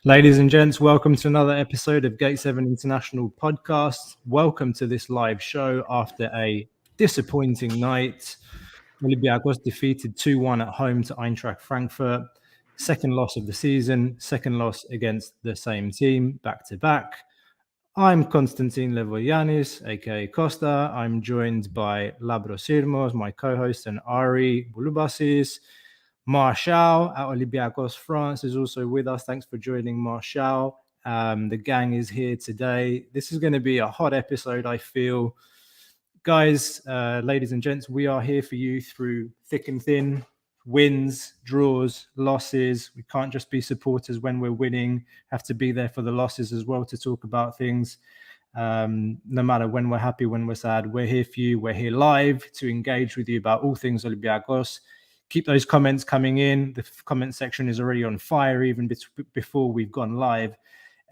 Ladies and gents, welcome to another episode of Gate 7 International Podcast. Welcome to this live show after a disappointing night. Olympiacos defeated 2-1 at home to Eintracht Frankfurt. Second loss of the season, second loss against the same team, back to back. I'm Konstantin Levoyanis, aka Costa. I'm joined by Lambro Sirmos, my co-host, and Ari Bulubasis. Martial at Olympiacos France is also with us. Thanks for joining, Martial. The gang is here today. This is going to be a hot episode, I feel. Guys, ladies and gents, we are here for you through thick and thin, wins, draws, losses. We can't just be supporters when we're winning, have to be there for the losses as well to talk about things. No matter when we're happy, when we're sad, we're here for you. We're here live to engage with you about all things Olympiacos. Keep those comments coming in. The comment section is already on fire even before we've gone live.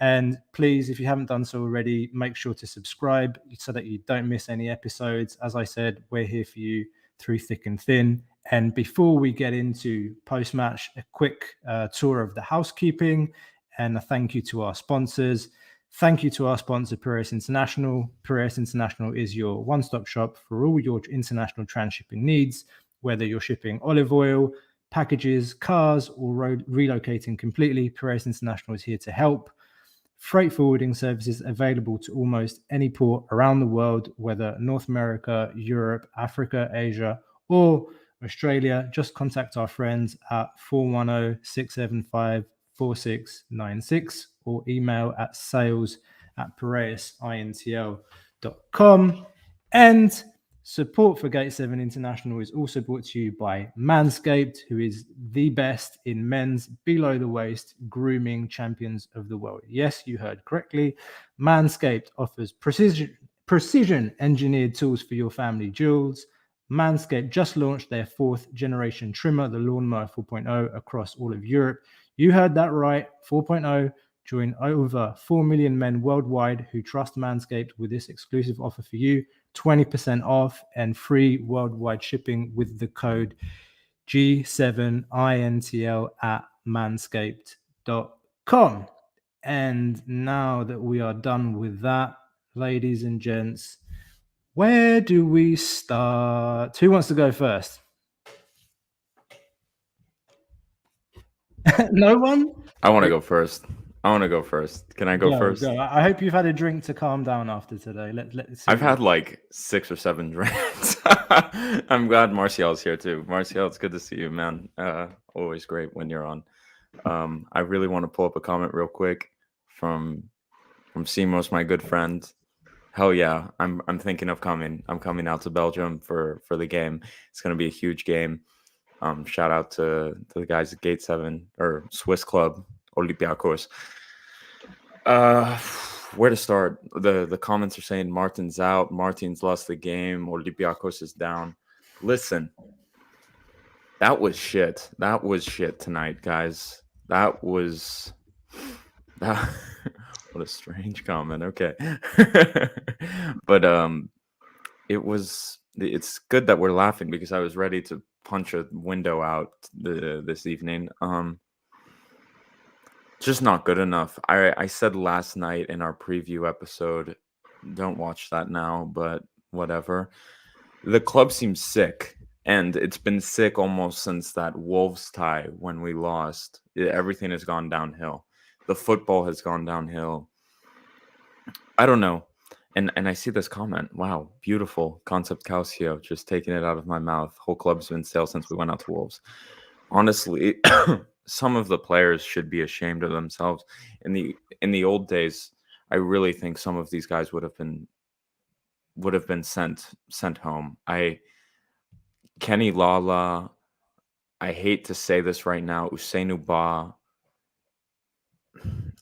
And please, if you haven't done so already, make sure to subscribe so that you don't miss any episodes. As I said, we're here for you through thick and thin. And before we get into post-match, a quick tour of the housekeeping and a thank you to our sponsors. Thank you to our sponsor, Piraeus International. Piraeus International is your one-stop shop for all your international transshipping needs, whether you're shipping olive oil, packages, cars, or relocating completely. Piraeus International is here to help. Freight forwarding services available to almost any port around the world, whether North America, Europe, Africa, Asia, or Australia. Just contact our friends at 410-675-4696 or email at sales@piraeusintl.com. And support for Gate 7 International is also brought to you by Manscaped, who is the best in men's below-the-waist grooming champions of the world. Yes, you heard correctly. Manscaped offers precision-engineered tools for your family jewels. Manscaped just launched their 4th generation trimmer, the Lawnmower 4.0, across all of Europe. You heard that right, 4.0. Join over 4 million men worldwide who trust Manscaped with this exclusive offer for you. 20% off and free worldwide shipping with the code G7INTL at manscaped.com. And now that we are done with that, ladies and gents, where do we start? Who wants to go first? No one? I want to go first. Can I go first? Go. I hope you've had a drink to calm down after today. Let's see. I've had like 6 or 7 drinks. I'm glad Martial's here too. Martial, it's good to see you, man. Always great when you're on. I really want to pull up a comment real quick from Simos, my good friend. Hell yeah, I'm thinking of coming. I'm coming out to Belgium for the game. It's gonna be a huge game. Shout out to the guys at Gate 7 or Swiss Club, Olympiacos. Where to start? The comments are saying Martin's out. Martin's lost the game. Olympiacos is down. Listen, that was shit. That was shit tonight, guys. That. What a strange comment. Okay. But it's good that we're laughing because I was ready to punch a window out this evening. Just not good enough. I said last night in our preview episode, don't watch that now, but whatever. The club seems sick, and it's been sick almost since that Wolves tie when we lost. Everything has gone downhill. The football has gone downhill. I don't know. And I see this comment. Wow, beautiful. Concept Calcio, just taking it out of my mouth. Whole club's been stale since we went out to Wolves. Honestly, some of the players should be ashamed of themselves. In the old days, I really think some of these guys would have been sent home. Kenny Lala, I hate to say this right now, Usainu Ba,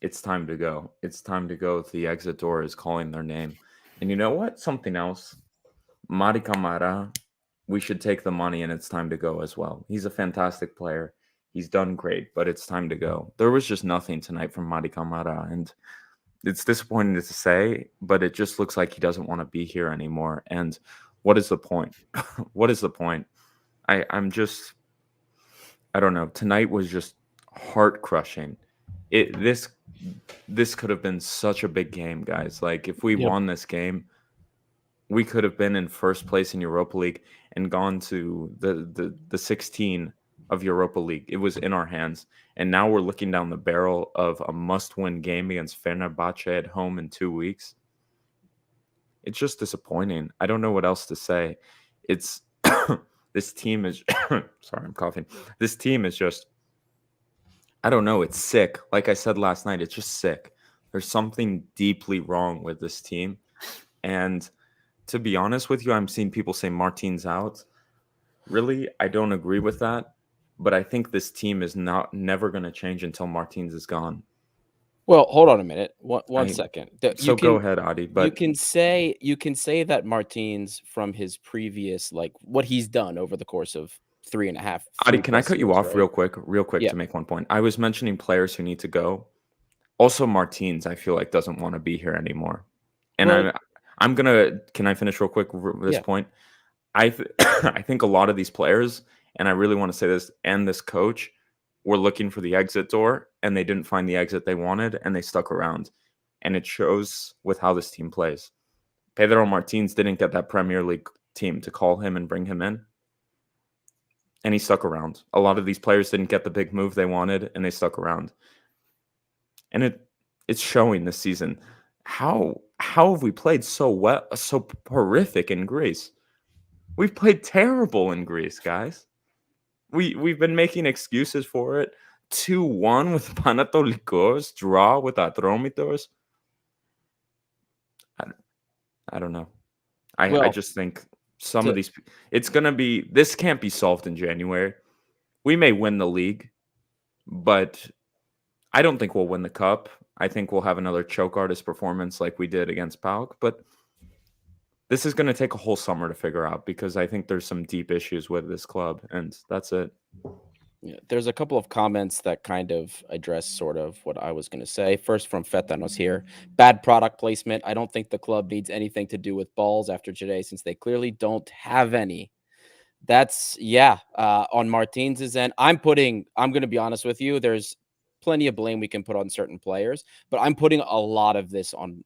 it's time to go. It's time to go. The exit door is calling their name. And you know what? Something else. Mari Camara, we should take the money and it's time to go as well. He's a fantastic player. He's done great, but it's time to go. There was just nothing tonight from Mari Camara, and it's disappointing to say, but it just looks like he doesn't want to be here anymore. And what is the point? What is the point? I don't know. Tonight was just heart-crushing. This this could have been such a big game, guys. Like, if we won this game, we could have been in first place in Europa League and gone to the 16 of Europa League. It was in our hands. And now we're looking down the barrel of a must-win game against Fenerbahce at home in 2 weeks. It's just disappointing. I don't know what else to say. It's this team is sorry, I'm coughing. This team is just, I don't know, it's sick. Like I said last night, it's just sick. There's something deeply wrong with this team. And to be honest with you, I'm seeing people say Martin's out. Really, I don't agree with that. But I think this team is never going to change until Martins is gone. Well, hold on a minute. One second. Go ahead, Adi. But you can say that Martins, from his previous, like what he's done over the course of 3.5. Adi, can I cut you off, right? real quick to make one point? I was mentioning players who need to go. Also, Martins, I feel like doesn't want to be here anymore. And I'm gonna. Can I finish real quick this point? I think a lot of these players, and I really want to say this, and this coach, were looking for the exit door, and they didn't find the exit they wanted, and they stuck around. And it shows with how this team plays. Pedro Martins didn't get that Premier League team to call him and bring him in, and he stuck around. A lot of these players didn't get the big move they wanted, and they stuck around. And it's showing this season. How have we played so horrific in Greece? We've played terrible in Greece, guys. We've been making excuses for it. 2-1 with Panathinaikos, draw with Atromitos. I don't know. I just think some of these, it's going to be, this can't be solved in January. We may win the league, but I don't think we'll win the cup. I think we'll have another choke artist performance like we did against PAOK, but this is going to take a whole summer to figure out, because I think there's some deep issues with this club, and that's it. Yeah, there's a couple of comments that kind of address sort of what I was going to say. First, from Fetanos here. Bad product placement. I don't think the club needs anything to do with balls after today, since they clearly don't have any. That's, on Martins' end. I'm going to be honest with you. There's plenty of blame we can put on certain players, but I'm putting a lot of this on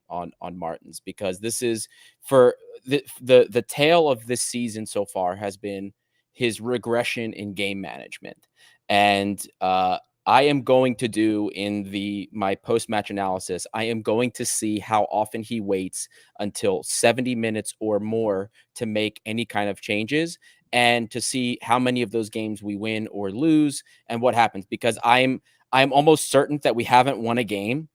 Martins, because this is for the tale of this season so far has been his regression in game management. And I am going to do in my post-match analysis, I am going to see how often he waits until 70 minutes or more to make any kind of changes, and to see how many of those games we win or lose and what happens, because I'm almost certain that we haven't won a game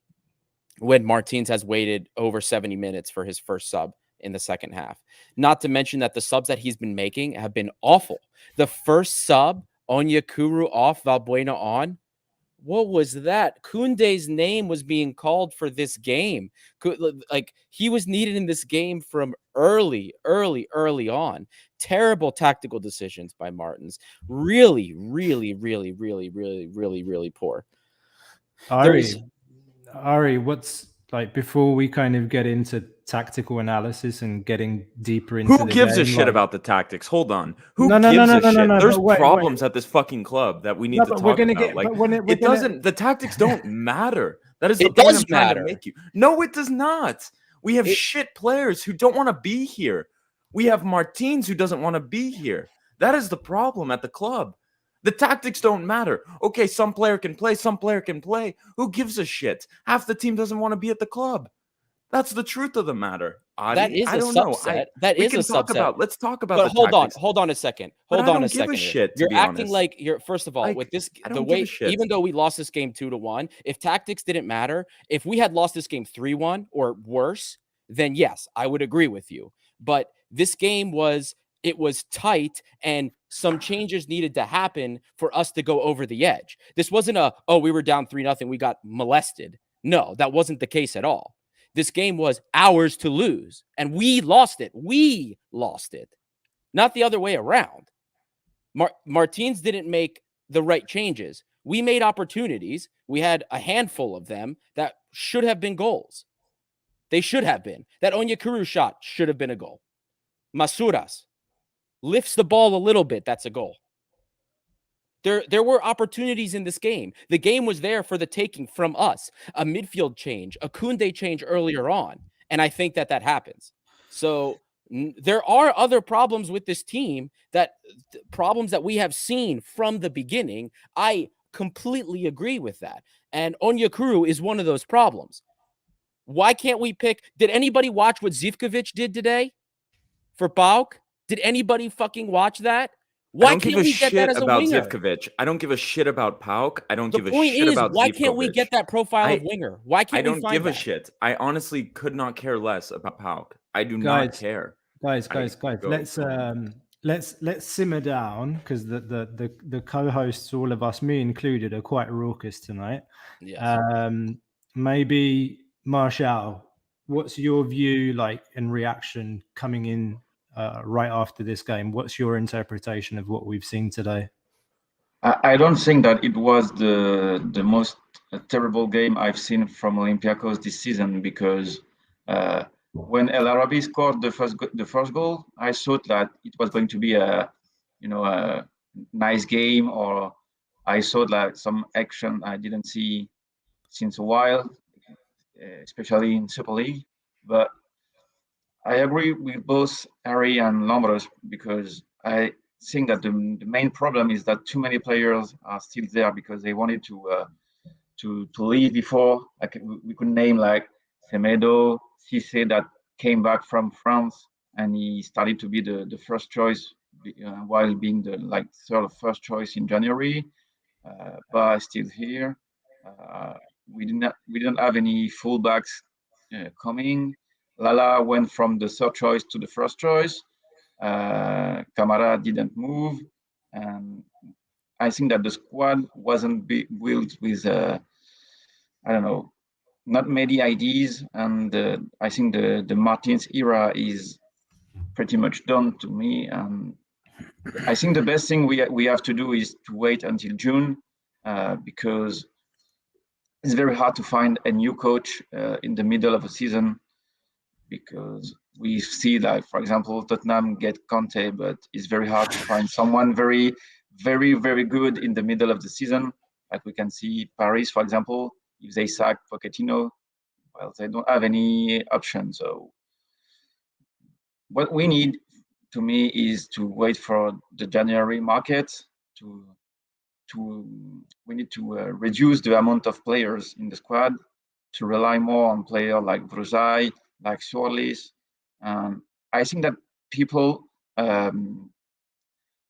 when Martins has waited over 70 minutes for his first sub in the second half. Not to mention that the subs that he's been making have been awful. The first sub, Onyekuru off, Valbuena on. What was that? Koundé's name was being called for this game. Like, he was needed in this game from early on. Terrible tactical decisions by Martins. Really, really, really, really, really, really, really poor. Ari, what's, like, before we kind of get into tactical analysis and getting deeper into who gives a shit about the tactics? Hold on. Who gives a shit? There's problems at this fucking club that we need to talk about. The tactics don't matter. That is the point I'm trying to make you. No, it does not. We have shit players who don't want to be here. We have Martins who doesn't want to be here. That is the problem at the club. The tactics don't matter. Okay, some player can play, some player can play. Who gives a shit? Half the team doesn't want to be at the club. That's the truth of the matter. Adi, that is a subset. Let's talk about. But hold on a second. You're acting like you're. First of all, with this, the way, even though we lost this game 2-1, if tactics didn't matter, if we had lost this game 3-1 or worse, then yes, I would agree with you. But this game was tight, and some changes needed to happen for us to go over the edge. This wasn't we were down 3-0, we got molested. No, that wasn't the case at all. This game was ours to lose, and we lost it. We lost it, not the other way around. Martins didn't make the right changes. We made opportunities. We had a handful of them that should have been goals. They should have been. That Onyekuru shot should have been a goal. Masuras lifts the ball a little bit. That's a goal. There were opportunities in this game. The game was there for the taking from us. A midfield change, a Koundé change earlier on, and I think that happens. So there are other problems with this team, problems that we have seen from the beginning. I completely agree with that. And Onyekuru is one of those problems. Why can't we pick? Did anybody watch what Zivkovic did today for PAOK? Did anybody fucking watch that? Why can't we get that as a winger? Zivkovic. I don't give a shit about PAOK. I don't give a shit about Zivkovic. The point is, why can't we get that profile of winger? Why can't we find that? I don't give a shit. I honestly could not care less about PAOK. I do not care. Guys. Let's simmer down, because the co-hosts, all of us, me included, are quite raucous tonight. Yes. Maybe Martial, what's your view like and reaction coming in right after this game? What's your interpretation of what we've seen today? I don't think that it was the most terrible game I've seen from Olympiacos this season, because when El Arabi scored the first goal, I thought that it was going to be a nice game, or I thought like some action I didn't see since a while, especially in Super League. But I agree with both Ari and Lambro, because I think that the main problem is that too many players are still there because they wanted to leave before. Like we could name like Semedo, Cissé, that came back from France, and he started to be the first choice while being the third or first choice in January. But still here. We didn't have any fullbacks coming. Lala went from the third choice to the first choice. Camara didn't move, and I think that the squad wasn't built with not many ideas, and I think the Martins era is pretty much done to me. I think the best thing we have to do is to wait until June, because it's very hard to find a new coach in the middle of a season, because we see that, for example, Tottenham get Conte, but it's very hard to find someone very, very, very good in the middle of the season. Like we can see Paris, for example, if they sack Pochettino, well, they don't have any option. So what we need, to me, is to wait for the January market. We need to reduce the amount of players in the squad, to rely more on players like Bruzai, like Sorlis. I think that people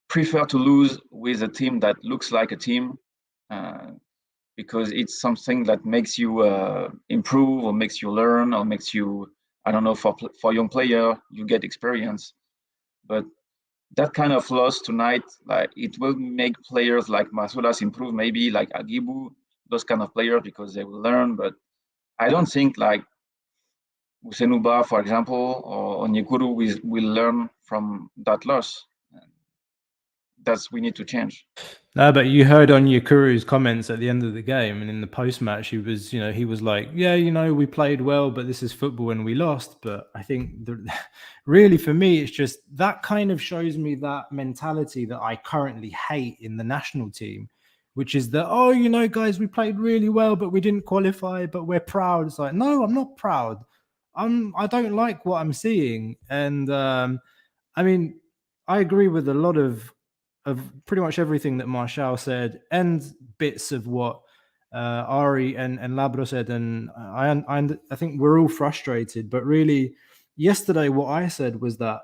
prefer to lose with a team that looks like a team, because it's something that makes you improve, or makes you learn, or makes you, I don't know, for young player, you get experience. But that kind of loss tonight, like, it will make players like Masulas improve, maybe like Agibu, those kind of players, because they will learn. But I don't think like Usenuba, for example, or Onyekuru will learn from that loss. We need to change. No, but you heard Onyekuru's comments at the end of the game, and in the post-match, he was like, yeah, we played well, but this is football and we lost. But I think really for me, it's just that kind of shows me that mentality that I currently hate in the national team, which is that, guys, we played really well, but we didn't qualify, but we're proud. It's like, no, I'm not proud. I don't like what I'm seeing. And I mean, I agree with a lot of pretty much everything that Martial said, and bits of what Ari and Lambro said. And I think we're all frustrated. But really, yesterday, what I said was that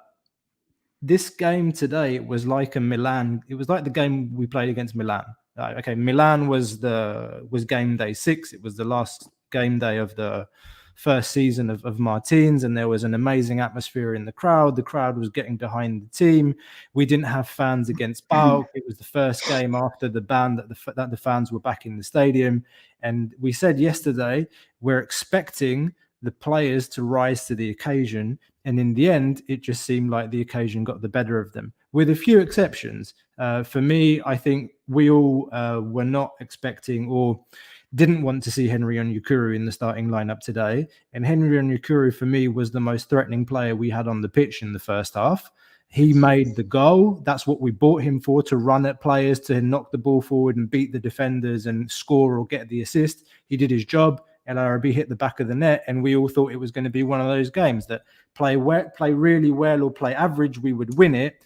this game today was like a Milan. It was like the game we played against Milan. Okay, Milan was game day 6. It was the last game day of the first season of Martins, and there was an amazing atmosphere in the crowd. The crowd was getting behind the team. We didn't have fans against PAOK. It was the first game after the ban that the fans were back in the stadium. And we said yesterday, we're expecting the players to rise to the occasion. And in the end, it just seemed like the occasion got the better of them, with a few exceptions. For me, I think we all were not expecting or didn't want to see Henry Onyekuru in the starting lineup today. And Henry Onyekuru, for me, was the most threatening player we had on the pitch in the first half. He made the goal. That's what we bought him for, to run at players, to knock the ball forward and beat the defenders and score or get the assist. He did his job. El Arabi hit the back of the net, and we all thought it was going to be one of those games that play really well or play average, we would win it.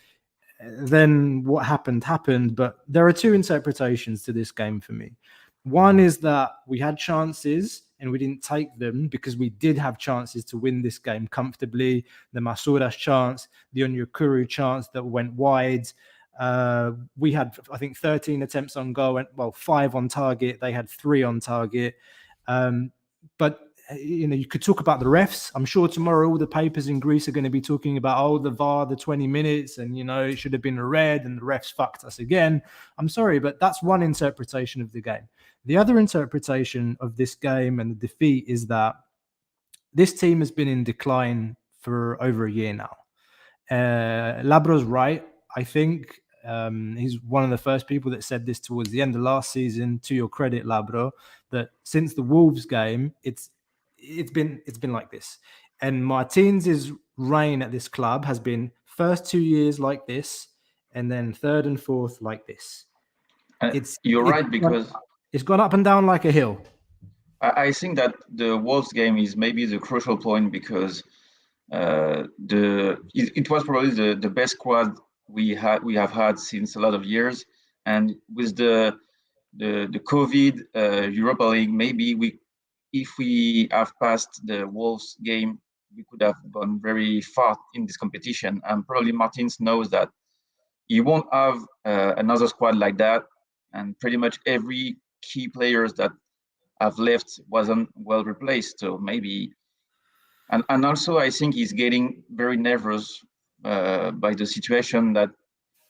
Then what happened. But there are two interpretations to this game for me. One is that we had chances and we didn't take them, because we did have chances to win this game comfortably. The Masouras chance, the Onyekuru chance that went wide. We had, I think, 13 attempts on goal, and 5 on target. They had 3 on target. But you could talk about the refs. I'm sure tomorrow all the papers in Greece are going to be talking about, the VAR, the 20 minutes, and it should have been a red, and the refs fucked us again. I'm sorry, but that's one interpretation of the game. The other interpretation of this game and the defeat is that this team has been in decline for over a year now. Lambro's right. I think he's one of the first people that said this towards the end of last season. To your credit, Lambro, that since the Wolves game, it's been like this. And Martins' reign at this club has been first 2 years like this, and then third and fourth like this. You're right, because it's gone up and down like a hill. I think that the Wolves game is maybe the crucial point, because it was probably the best squad we have had since a lot of years, and with the COVID Europa League, maybe if we have passed the Wolves game, we could have gone very far in this competition. And probably Martins knows that you won't have another squad like that, and pretty much every key players that have left wasn't well replaced. So maybe, and also I think he's getting very nervous by the situation that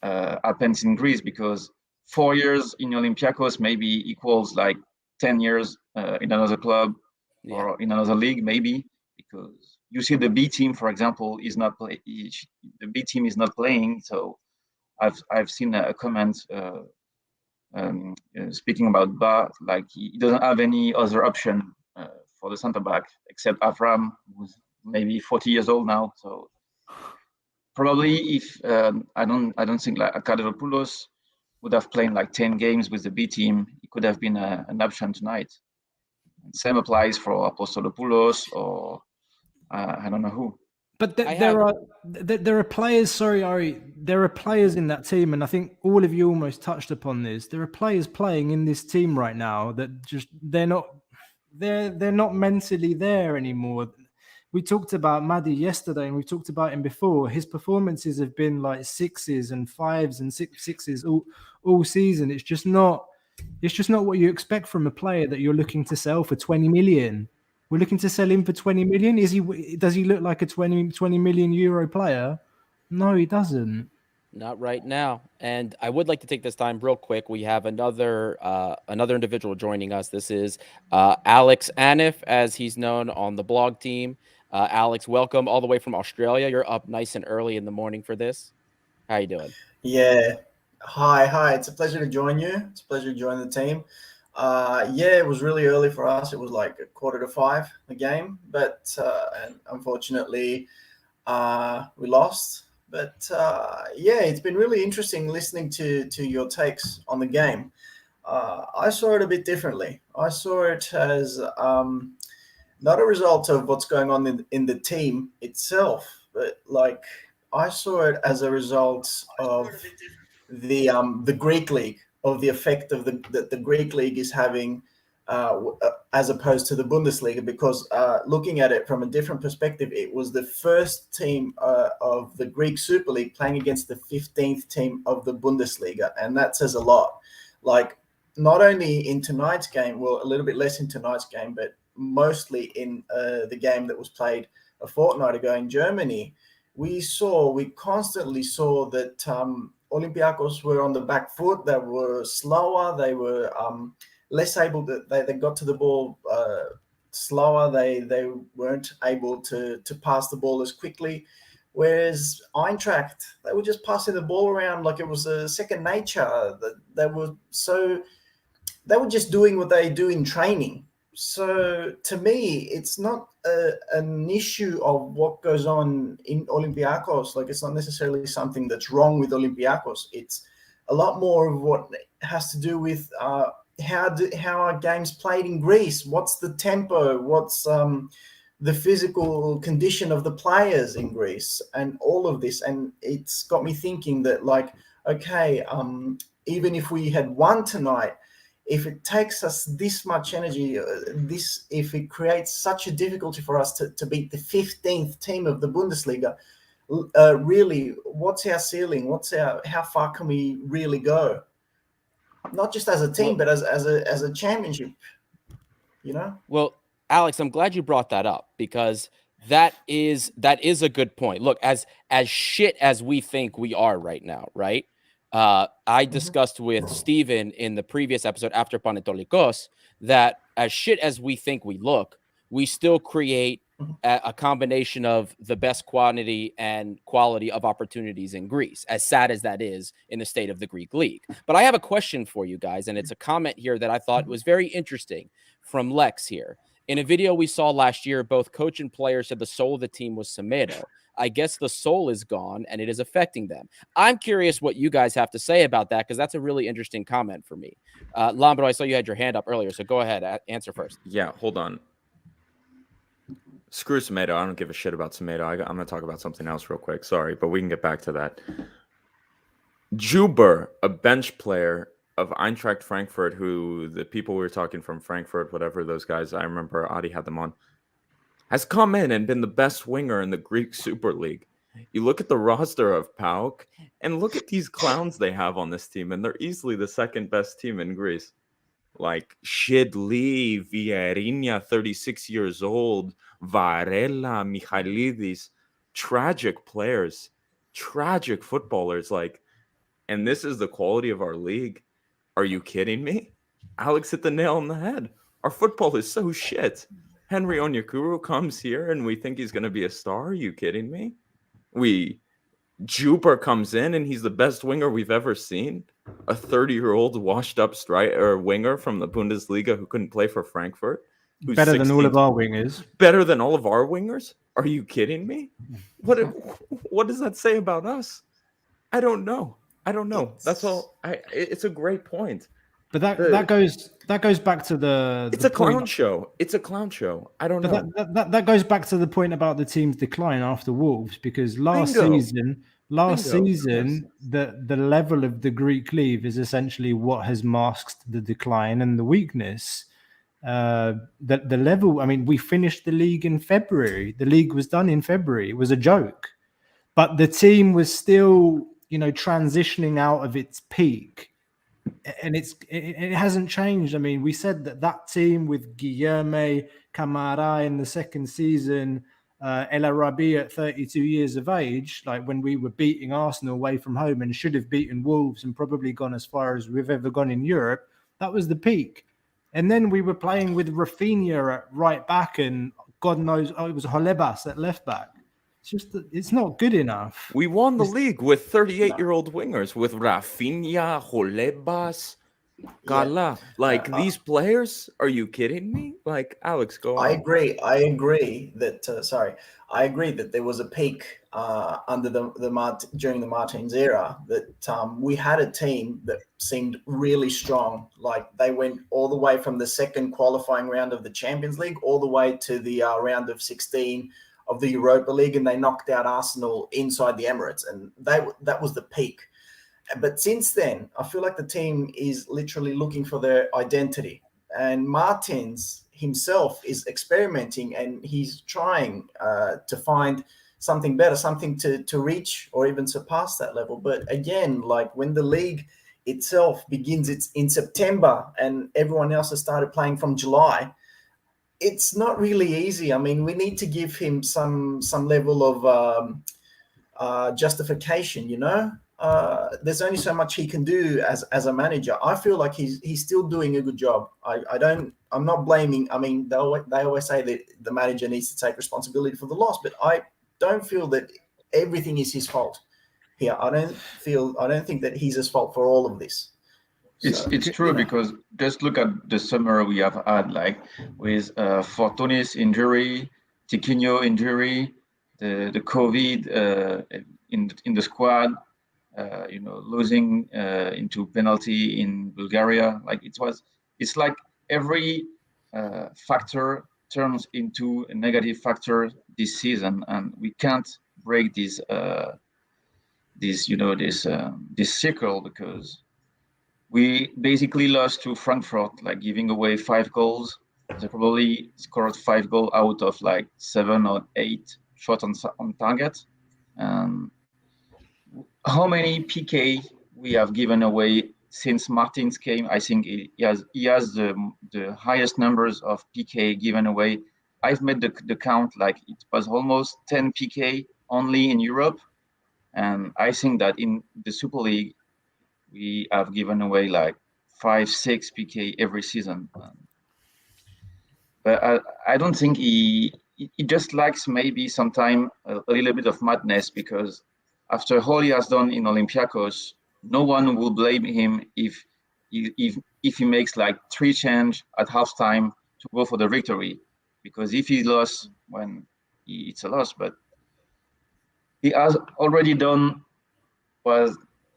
happens in Greece, because 4 years in Olympiacos maybe equals like 10 years in another club or in another league, maybe, because you see the B team, for example, the B team is not playing. So I've seen a comment speaking about Ba, like he doesn't have any other option for the center back except Avram, who's maybe 40 years old now. So probably if I don't think like Akadopoulos would have played like 10 games with the B team, it could have been an option tonight. And same applies for Apostolopoulos or I don't know who. But there are players. Sorry, Ari. There are players in that team, and I think all of you almost touched upon this. There are players playing in this team right now that just they're not mentally there anymore. We talked about Madi yesterday, and we talked about him before. His performances have been like 6s and 5s and 6s all season. It's just not what you expect from a player that you're looking to sell for 20 million. We're looking to sell him for 20 million. Does he look like a 20 million euro player? No, he doesn't. Not right now. And I would like to take this time real quick. We have another individual joining us. This is Alex Anif, as he's known on the blog team. Alex, welcome all the way from Australia. You're up nice and early in the morning for this. How you doing? Yeah. Hi. It's a pleasure to join you. It's a pleasure to join the team. It was really early for us. It was like 4:45 the game, but and unfortunately we lost. But it's been really interesting listening to your takes on the game. I saw it a bit differently. I saw it as not a result of what's going on in the team itself, but like I saw it as a result of the Greek league, of the effect of the Greek league is having as opposed to the Bundesliga, because looking at it from a different perspective, it was the first team of the Greek Super League playing against the 15th team of the Bundesliga, and that says a lot. Like, not only in tonight's game, well, a little bit less in tonight's game, but mostly in the game that was played a fortnight ago in Germany, we constantly saw that Olympiacos were on the back foot. They were slower. They were less able to. They got to the ball slower. They weren't able to pass the ball as quickly. Whereas Eintracht, they were just passing the ball around like it was a second nature. They were just doing what they do in training. So to me, it's not an issue of what goes on in Olympiacos. Like, it's not necessarily something that's wrong with Olympiacos. It's a lot more of what has to do with how are games played in Greece? What's the tempo? What's the physical condition of the players in Greece, and all of this? And it's got me thinking that, like, okay, even if we had won tonight, if it takes us this much energy, if it creates such a difficulty for us to beat the 15th team of the Bundesliga, really, what's our ceiling? How far can we really go? Not just as a team, but as a championship, you know? Well, Alex, I'm glad you brought that up, because that is a good point. Look, as shit as we think we are right now, right? I discussed with Steven in the previous episode after Panathinaikos that as shit as we think we look, we still create a combination of the best quantity and quality of opportunities in Greece, as sad as that is in the state of the Greek league. But I have a question for you guys, and it's a comment here that I thought was very interesting from Lex here. In a video we saw last year, both coach and player said the soul of the team was Semedo. I guess the soul is gone and it is affecting them. I'm curious what you guys have to say about that, because that's a really interesting comment for me. Lambro, I saw you had your hand up earlier, so go ahead, answer first. Yeah, hold on. Screw Semedo. I don't give a shit about Semedo. I'm going to talk about something else real quick. Sorry, but we can get back to that. Juber, a bench player of Eintracht Frankfurt, who the people we were talking from Frankfurt, whatever those guys, I remember Adi had them on, has come in and been the best winger in the Greek Super League. You look at the roster of PAOK and look at these clowns they have on this team, and they're easily the second best team in Greece. Like Shidli, Vierinia, 36 years old, Varela, Michailidis, tragic players, tragic footballers. Like, and this is the quality of our league. Are you kidding me? Alex hit the nail on the head. Our football is so shit. Henry Onyekuru comes here and we think he's going to be a star. Are you kidding me? Juber comes in and he's the best winger we've ever seen. A 30-year-old washed-up winger from the Bundesliga who couldn't play for Frankfurt. Better than all of our wingers. Better than all of our wingers? Are you kidding me? What does that say about us? I don't know. That's all. It's a great point. But that goes back to the. It's a clown show. It's a clown show. I don't know. That goes back to the point about the team's decline after Wolves, because last season, the level of the Greek league is essentially what has masked the decline and the weakness. The level. I mean, we finished the league in February. The league was done in February. It was a joke, but the team was still, transitioning out of its peak. And it hasn't changed. I mean, we said that team with Guilherme, Camara in the second season, El Arabi at 32 years of age, like when we were beating Arsenal away from home and should have beaten Wolves and probably gone as far as we've ever gone in Europe, that was the peak. And then we were playing with Rafinha at right back and God knows, it was Holebas at left back. It's not good enough. We won the league with 38-year-old wingers, with Rafinha, Holebas, Gala. These players, are you kidding me? Like, Alex, go on. I agree that I agree that there was a peak under during the Martins era, that we had a team that seemed really strong. Like, they went all the way from the second qualifying round of the Champions League all the way to the round of 16 of the Europa League, and they knocked out Arsenal inside the Emirates, and that was the peak. But since then, I feel like the team is literally looking for their identity, and Martins himself is experimenting, and he's trying to find something better, something to reach or even surpass that level. But again, like, when the league itself begins in September and everyone else has started playing from July, it's not really easy. I mean, we need to give him some level of justification, There's only so much he can do as a manager. I feel like he's still doing a good job. I'm not blaming. I mean, they always say that the manager needs to take responsibility for the loss, but I don't feel that everything is his fault here. I don't think that he's his fault for all of this. It's true because just look at the summer we have had, like with Fortounis injury, Tiquinho injury, the COVID in the squad, losing into penalty in Bulgaria. Like it's like every factor turns into a negative factor this season, and we can't break this circle because we basically lost to Frankfurt, like giving away 5 goals. They probably scored 5 goals out of like 7 or 8 shots on target. How many PK we have given away since Martins came? I think he has the highest numbers of PK given away. I've made the count, like it was almost 10 PK only in Europe. And I think that in the Super League, we have given away like 5-6 PK every season. But I don't think he just lacks maybe sometime a little bit of madness, because after all he has done in Olympiacos, no one will blame him if he makes like 3 change at halftime to go for the victory. Because if he lost, it's a loss. But he has already done what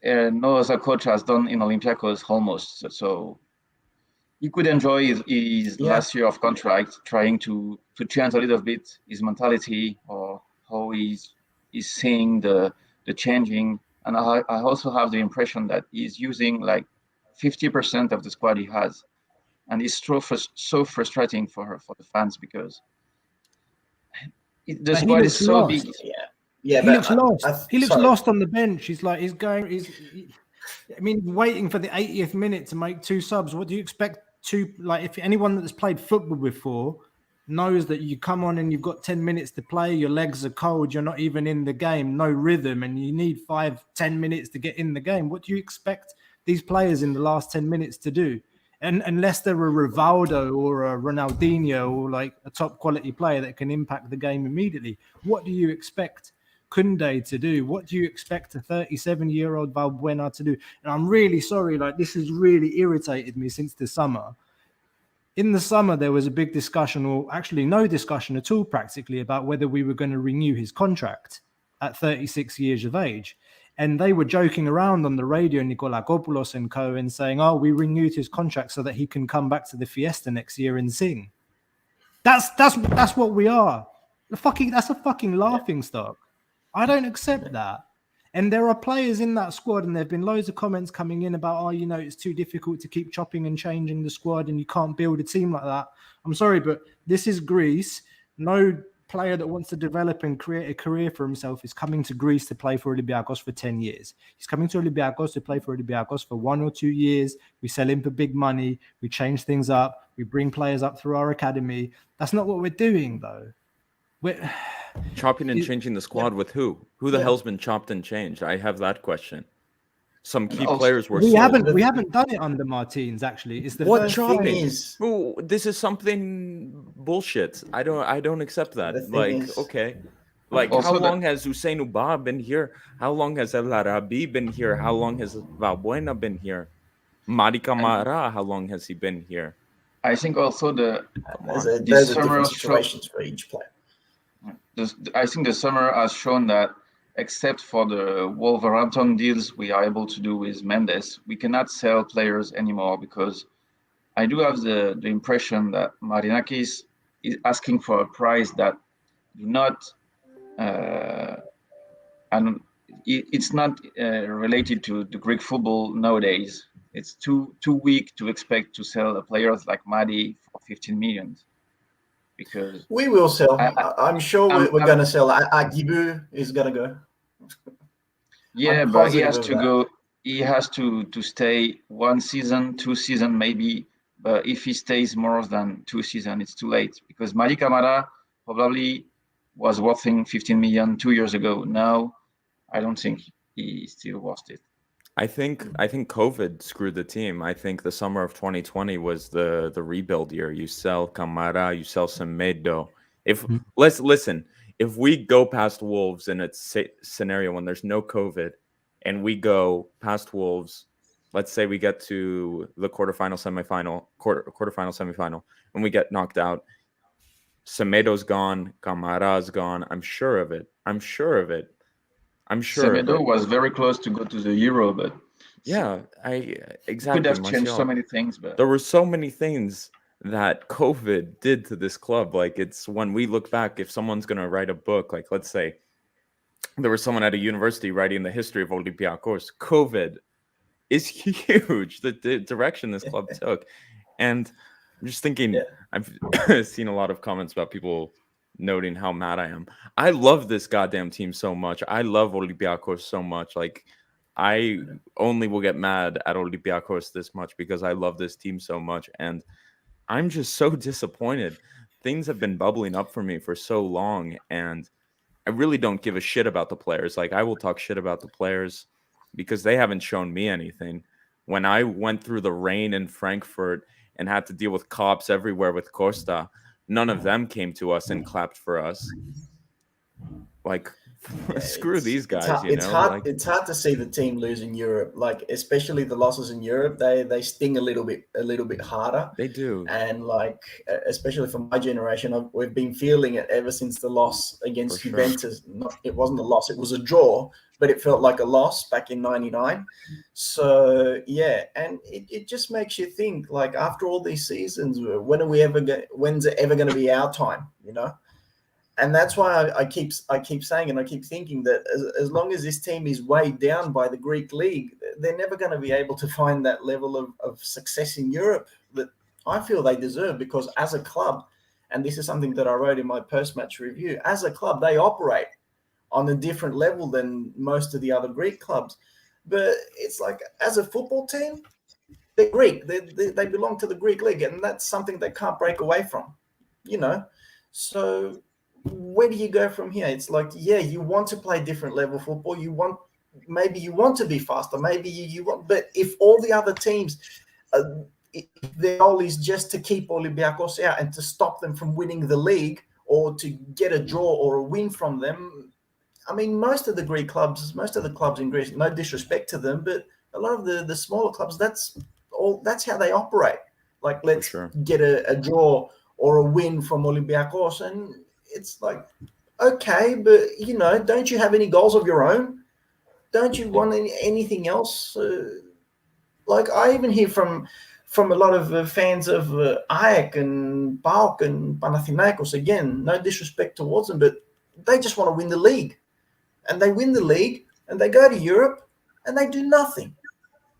no other coach has done in Olympiacos almost. So he could enjoy his last year of contract, trying to change a little bit his mentality or how he's seeing the changing. And I also have the impression that he's using like 50% of the squad he has, and it's so frustrating for the fans because the squad is so big. Yeah, he looks lost. He looks lost on the bench. He's waiting for the 80th minute to make 2 subs. What do you expect to, like, if anyone that's played football before knows that you come on and you've got 10 minutes to play, your legs are cold, you're not even in the game, no rhythm, and you need 5-10 minutes to get in the game. What do you expect these players in the last 10 minutes to do? And unless they're a Rivaldo or a Ronaldinho or like a top quality player that can impact the game immediately, what do you expect Koundé to do? What do you expect a 37-year-old Valbuena to do? And I'm really sorry, like this has really irritated me since the summer. In the summer, there was a big discussion, or actually no discussion at all practically, about whether we were going to renew his contract at 36 years of age. And they were joking around on the radio, Nikolakopoulos and co, and saying, oh, we renewed his contract so that he can come back to the fiesta next year and sing. That's what we are. That's a fucking laughing stock. I don't accept that. And there are players in that squad, and there have been loads of comments coming in about, it's too difficult to keep chopping and changing the squad and you can't build a team like that. I'm sorry, but this is Greece. No player that wants to develop and create a career for himself is coming to Greece to play for Olympiacos for 10 years. He's coming to Olympiacos to play for Olympiacos for 1 or 2 years. We sell him for big money. We change things up. We bring players up through our academy. That's not what we're doing, though. We're chopping and changing the squad with who? Who the hell's been chopped and changed? I have that question. Some key players were. We haven't done it under Martins. Actually, it's the what chopping? Ooh, this is something bullshit. I don't accept that. Okay, like how long has Hussein Uba been here? How long has El Arabi been here? How long has Valbuena been here? Madi Camara, how long has he been here? I think also there's different situations for each player. I think the summer has shown that, except for the Wolverhampton deals we are able to do with Mendes, we cannot sell players anymore, because I do have the impression that Marinakis is asking for a price that do not, and it's not related to the Greek football nowadays. It's too weak to expect to sell players like Madi for 15 million. Because we will sell. I'm sure we're going to sell. Agibu is going to go. Yeah, but he has to go. He has to stay 1 season, 2 seasons maybe. But if he stays more than 2 seasons, it's too late. Because Madi Camara probably was worth 15 million 2 years ago. Now, I don't think he's still worth it. I think COVID screwed the team. I think the summer of 2020 was the rebuild year. You sell Camara, you sell Semedo. Let's listen. If we go past Wolves in a scenario when there's no COVID, and we go past Wolves let's say we get to the quarterfinal, semifinal, and we get knocked out. Semedo's gone, Camara's gone. I'm sure of it. Semedo was very close to go to the Euro, but yeah, exactly. Could have changed so many things, but there were so many things that COVID did to this club. Like, it's when we look back, if someone's gonna write a book, like let's say there was someone at a university writing the history of Olympiacos, COVID is huge. The direction this club took, and I'm just thinking, I've seen a lot of comments about people noting how mad I am. I love this goddamn team so much. I love Olympiacos so much. Like, I only will get mad at Olympiacos this much because I love this team so much. And I'm just so disappointed. Things have been bubbling up for me for so long. And I really don't give a shit about the players. Like, I will talk shit about the players because they haven't shown me anything. When I went through the rain in Frankfurt and had to deal with cops everywhere with Costa, none of them came to us and clapped for us. Like, screw these guys. It's hard to see the team lose in Europe. Like, especially the losses in Europe, they sting a little bit harder. They do. And like, especially for my generation, we've been feeling it ever since the loss against Juventus. It wasn't a loss; it was a draw, but it felt like a loss back in '99. So yeah, and it just makes you think. Like, after all these seasons, when's it ever going to be our time? You know. And that's why I keep saying, and I keep thinking that as long as this team is weighed down by the Greek league, they're never going to be able to find that level of success in Europe that I feel they deserve. Because as a club, and this is something that I wrote in my post-match review, as a club, they operate on a different level than most of the other Greek clubs. But it's like, as a football team, they're Greek. They belong to the Greek league, and that's something they can't break away from, you know. So where do you go from here? It's like, yeah, you want to play different level football. Maybe you want to be faster. Maybe you want, but if all the other teams, their goal is just to keep Olympiacos out and to stop them from winning the league or to get a draw or a win from them. I mean, most of the clubs in Greece, no disrespect to them, but a lot of the smaller clubs, that's how they operate. Like, let's get a draw or a win from Olympiacos, and it's like, okay, but, you know, don't you have any goals of your own? Don't you want anything else? Like, I even hear from a lot of fans of Ajax and PAOK and Panathinaikos, again, no disrespect towards them, but they just want to win the league. And they win the league, and they go to Europe, and they do nothing.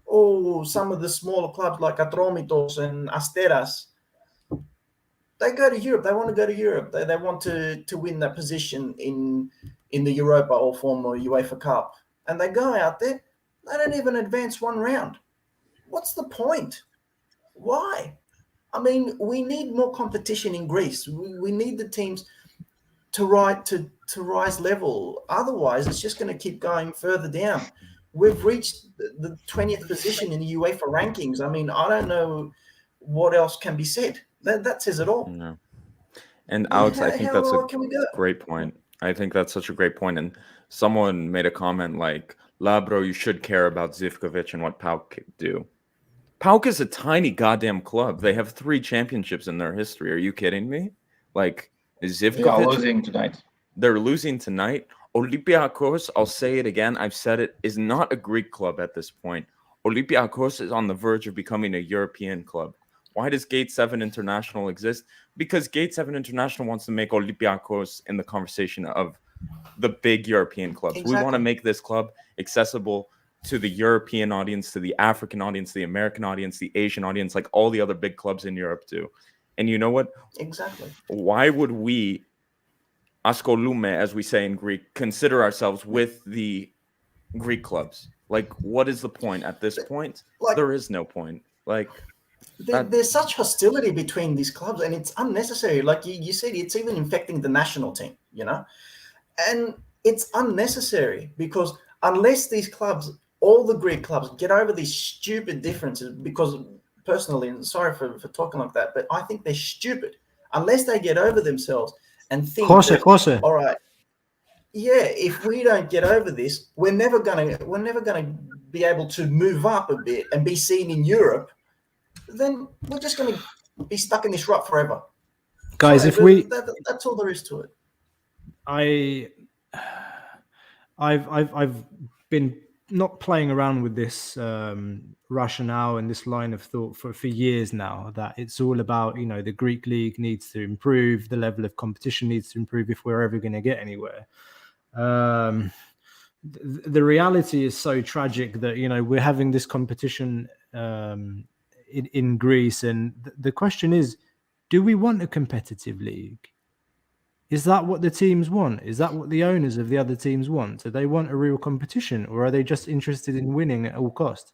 Or some of the smaller clubs like Atromitos and Asteras, they go to Europe. They want to go to Europe. They want to win that position in the Europa or former UEFA Cup. And they go out there. They don't even advance one round. What's the point? Why? I mean, we need more competition in Greece. We need the teams to rise level. Otherwise, it's just going to keep going further down. We've reached the 20th position in the UEFA rankings. I mean, I don't know what else can be said. That says it all. No. And Alex, I think that's a great point. I think that's such a great point. And someone made a comment like, Lambro, you should care about Zivkovic and what PAOK do. PAOK is a tiny goddamn club. They have 3 championships in their history. Are you kidding me? Like, Zivkovic? They're losing tonight. They're losing tonight. Olympiacos, I'll say it again, I've said it, is not a Greek club at this point. Olympiacos is on the verge of becoming a European club. Why does Gate 7 International exist? Because Gate 7 International wants to make Olympiacos in the conversation of the big European clubs. Exactly. We want to make this club accessible to the European audience, to the African audience, the American audience, the Asian audience, like all the other big clubs in Europe do. And you know what? Exactly. Why would we, askolume, as we say in Greek, consider ourselves with the Greek clubs? Like, what is the point at this point? Like, there is no point. Like, there's such hostility between these clubs, and it's unnecessary. Like you said, it's even infecting the national team, you know? And it's unnecessary because unless these clubs, all the Greek clubs, get over these stupid differences, because personally, and sorry for talking like that, but I think they're stupid. Unless they get over themselves and think, Costa. All right, yeah, if we don't get over this, we're never gonna be able to move up a bit and be seen in Europe, then we're just going to be stuck in this rut forever. Guys, Sorry, that's all there is to it. I've been not playing around with this rationale and this line of thought for years now, that it's all about, the Greek league needs to improve, the level of competition needs to improve if we're ever going to get anywhere. The reality is so tragic that, we're having this competition in Greece. And the question is, do we want a competitive league? Is that what the teams want? Is that what the owners of the other teams want? Do they want a real competition, or are they just interested in winning at all cost?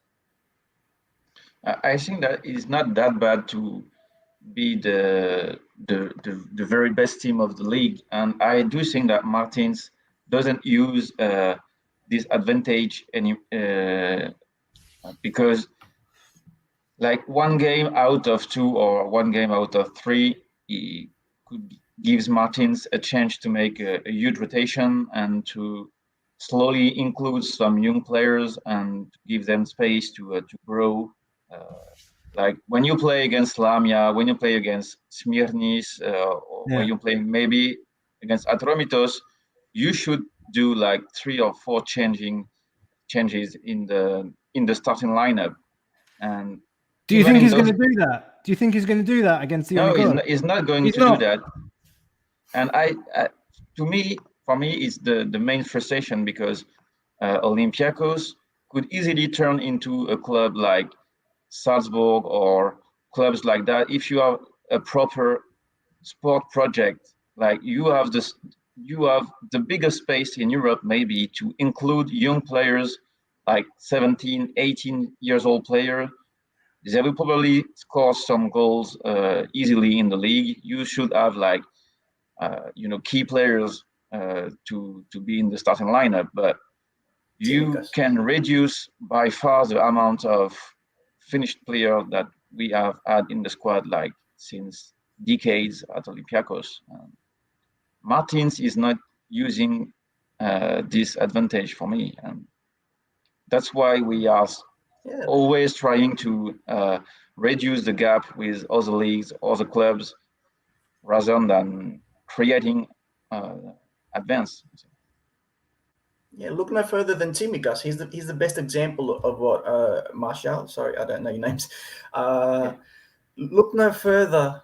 I think that it's not that bad to be the very best team of the league, and I do think that Martins doesn't use this advantage because, like, one game out of 2 or one game out of 3, he gives Martins a chance to make a huge rotation and to slowly include some young players and give them space to grow. Like when you play against Lamia, when you play against Smirnis, or when you play maybe against Atromitos, you should do like 3 or 4 changes in the starting lineup. And do you think he's going to do that? Do you think he's going to do that against the? No, he's not going to do that. And for me, it's the main frustration, because Olympiacos could easily turn into a club like Salzburg or clubs like that if you have a proper sport project. Like you have the biggest space in Europe maybe to include young players, like 17, 18 years old players. They will probably score some goals easily in the league. You should have like key players to be in the starting lineup, but you can reduce by far the amount of finished player that we have had in the squad, like since decades at Olympiacos. Martins is not using this advantage for me, and that's why we are always trying to reduce the gap with other leagues, other clubs, rather than creating advance. Yeah, look no further than Tsimikas. He's the best example of what Martial. Sorry, I don't know your names. Look no further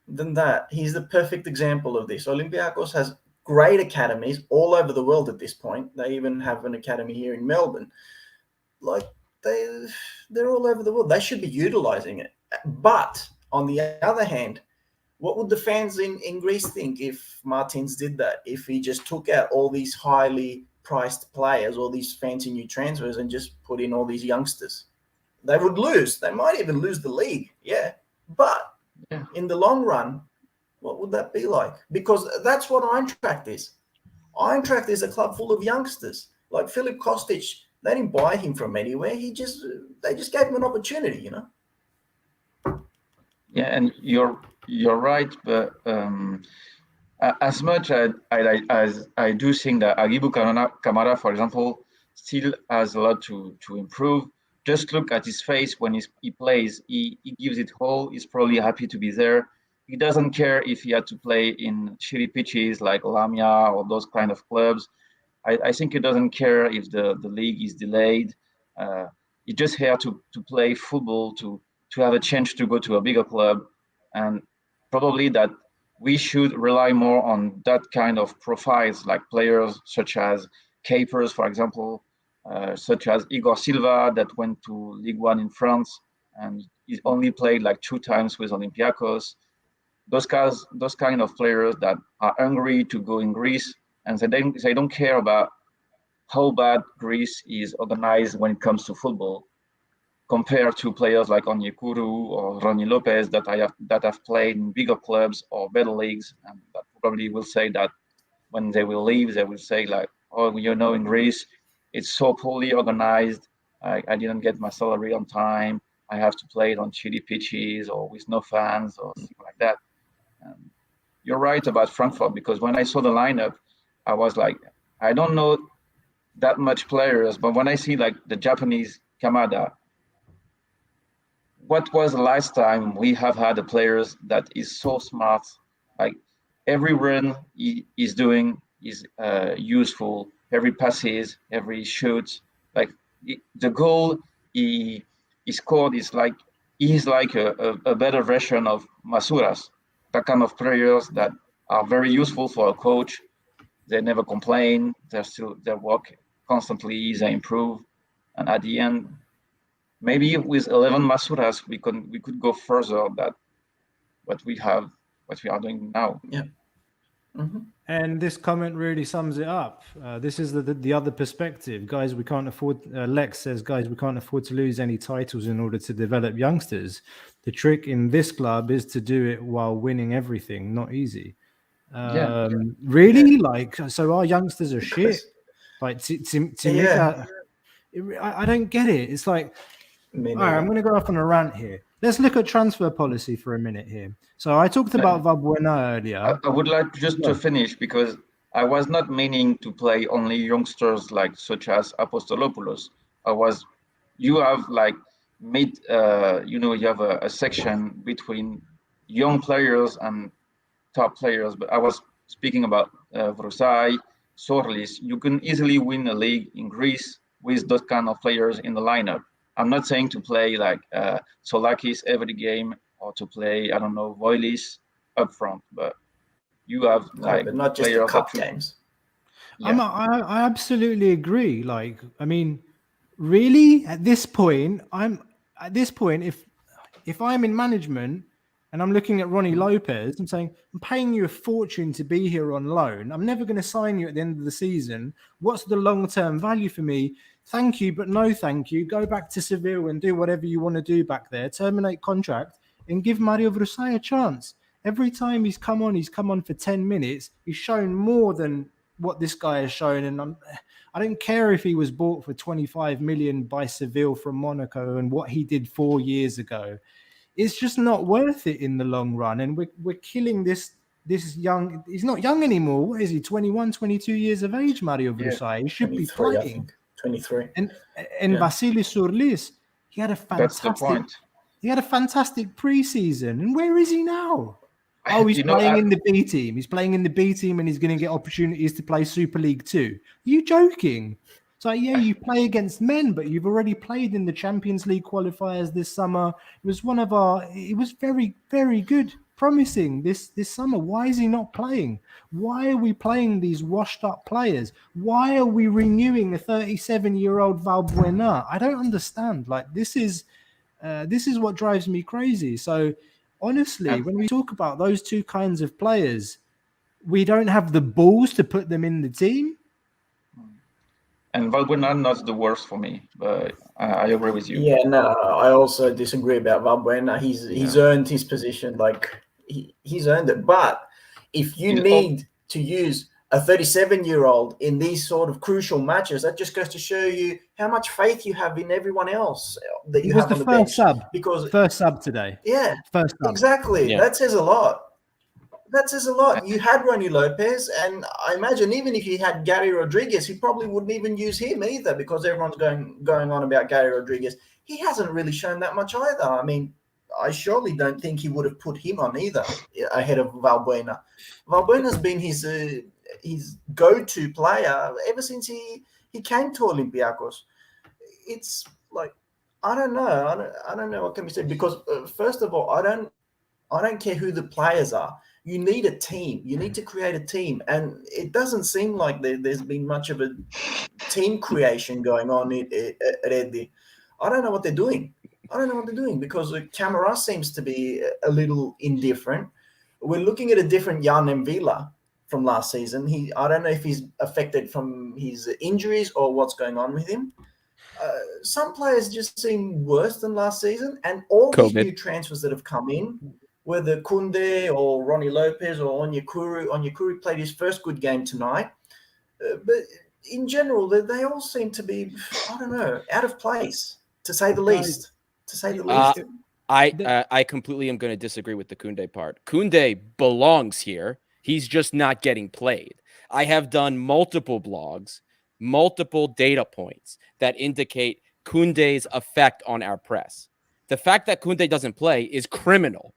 than that. He's the perfect example of this. Olympiacos has great academies all over the world at this point. They even have an academy here in Melbourne. Like they're all over the world. They should be utilizing it. But on the other hand, what would the fans in Greece think if Martins did that? If he just took out all these highly priced players, all these fancy new transfers, and just put in all these youngsters? They would lose. They might even lose the league. Yeah. But in the long run, what would that be like? Because that's what Eintracht is. Eintracht is a club full of youngsters. Like Filip Kostic, they didn't buy him from anywhere. They just gave him an opportunity, Yeah, and you're right, but as much as I do think that Agibu Kamara, for example, still has a lot to improve. Just look at his face when he plays. He gives it all. He's probably happy to be there. He doesn't care if he had to play in shitty pitches like Lamia or those kind of clubs. I think he doesn't care if the league is delayed. He's just here to play football, to have a chance to go to a bigger club. And probably that we should rely more on that kind of profiles, like players such as Capers, for example, such as Igor Silva, that went to Ligue 1 in France and he's only played like 2 times with Olympiacos. Those kind of players that are hungry to go in Greece, and they don't care about how bad Greece is organized when it comes to football, compared to players like Onyekuru or Ronnie Lopez that have played in bigger clubs or better leagues, and that probably will say that when they will leave, they will say like, oh, in Greece, it's so poorly organized. I didn't get my salary on time. I have to play it on shitty pitches or with no fans or something like that. You're right about Frankfurt, because when I saw the lineup, I was like, I don't know that much players. But when I see like the Japanese Kamada, what was the last time we have had a players that is so smart? Like every run he is doing is useful. Every passes, every shoot, like the goal he scored is like he's like a better version of Masuras. That kind of players that are very useful for a coach. They never complain. They work constantly. They improve, and at the end, maybe with 11 Masuras, we could go further than what we are doing now. Yeah. Mm-hmm. And this comment really sums it up. This is the other perspective. Guys, we can't afford, Lex says, guys, we can't afford to lose any titles in order to develop youngsters. The trick in this club is to do it while winning everything. Not easy. Really? Like, so our youngsters are shit? Like, I don't get it. It's like, all right, I'm going to go off on a rant here. Let's look at transfer policy for a minute here. So I talked about Valbuena earlier. I would like just to finish because I was not meaning to play only youngsters like such as Apostolopoulos. You have like made, you have a section between young players and top players. But I was speaking about Vrosai, Sorlis. You can easily win a league in Greece with those kind of players in the lineup. I'm not saying to play like Solakis every game or to play, I don't know, Voilis up front, but you have like but not just the cup games. Yeah. I absolutely agree. Like, I mean, really, at this point, if I'm in management and I'm looking at Ronnie Lopez, I'm saying, I'm paying you a fortune to be here on loan. I'm never going to sign you at the end of the season. What's the long-term value for me? Thank you, but no thank you. Go back to Seville and do whatever you want to do back there. Terminate contract and give Mario Vrosai a chance. Every time he's come on for 10 minutes. He's shown more than what this guy has shown. And I don't care if he was bought for 25 million by Seville from Monaco and what he did 4 years ago. It's just not worth it in the long run. And we're killing this young. He's not young anymore. What is he? 21, 22 years of age, Mario Vrosai. He should be playing. 23. And Vasilis Sorlis, he had a fantastic preseason. And where is he now? Oh, he's playing in the B team. He's playing in the B team and he's going to get opportunities to play Super League 2. Are you joking? So, yeah, you play against men, but you've already played in the Champions League qualifiers this summer. It was very, very good, promising this summer. Why is he not playing? Why are we playing these washed up players? Why are we renewing a 37-year-old Valbuena? I don't understand. Like, this is what drives me crazy. So, honestly, when we talk about those two kinds of players, we don't have the balls to put them in the team. And Valbuena not the worst for me, but I agree with you. Yeah, no, I also disagree about Valbuena. He's earned his position, like he's earned it. But if you need to use a 37-year-old in these sort of crucial matches, that just goes to show you how much faith you have in everyone else that you have on the bench. First sub today. Yeah, first sub. Exactly. Yeah. That says a lot. You had Ronnie Lopez, and I imagine even if you had Gary Rodriguez, he probably wouldn't even use him either because everyone's going on about Gary Rodriguez. He hasn't really shown that much either. I mean, I surely don't think he would have put him on either ahead of Valbuena. Valbuena's been his go-to player ever since he came to Olympiacos. It's like, I don't know. I don't know what can be said because first of all, I don't care who the players are. You need a team. You need to create a team. And it doesn't seem like there's been much of a team creation going on at Eddie. I don't know what they're doing. Because Camara seems to be a little indifferent. We're looking at a different Jan Mvila from last season. I don't know if he's affected from his injuries or what's going on with him. Some players just seem worse than last season. And all these new transfers that have come in, whether Kunde or Ronnie Lopez or Onyekuru played his first good game tonight. But in general, they all seem to be, I don't know, out of place, to say the least. I completely am going to disagree with the Kunde part. Kunde belongs here. He's just not getting played. I have done multiple blogs multiple data points that indicate Koundé's effect on our press. The fact that Koundé doesn't play is criminal.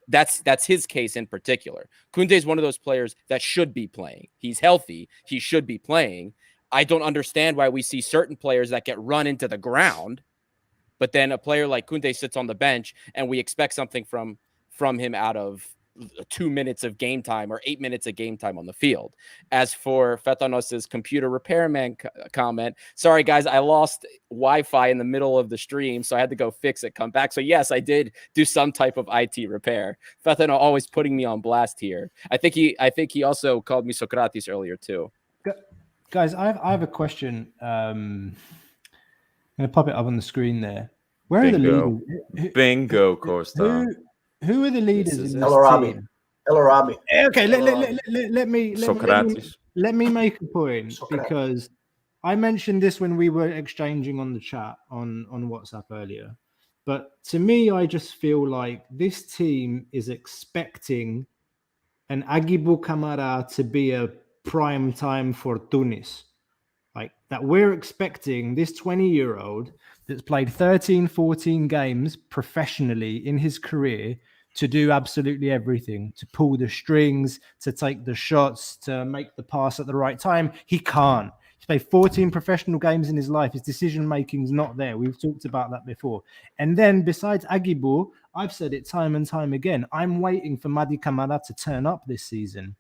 That's his case in particular. Koundé is one of those players that should be playing. He's healthy. He should be playing. I don't understand why we see certain players that get run into the ground, but then a player like Koundé sits on the bench and we expect something from him out of 2 minutes of game time or 8 minutes of game time on the field. As for Fetanos's computer repairman comment, sorry guys, I lost Wi-Fi in the middle of the stream, so I had to go fix it, come back. So yes, I did do some type of IT repair. Fetano always putting me on blast here. I think he also called me Socrates earlier too. Guys, I have a question. I'm going to pop it up on the screen there. Where are the leaders? Bingo, Costa. Who are the leaders in this El Arabi. team? El Arabi. Okay, let me make a point, Socrates. because I mentioned this when we were exchanging on the chat on WhatsApp earlier. But to me, I just feel like this team is expecting an Agibu Kamara to be a prime time Fortounis. Like that, we're expecting this 20-year-old that's played 13, 14 games professionally in his career to do absolutely everything, to pull the strings, to take the shots, to make the pass at the right time. He can't. He's played 14 professional games in his life. His decision-making's not there. We've talked about that before. And then besides Agibu, I've said it time and time again, I'm waiting for Madi Kamara to turn up this season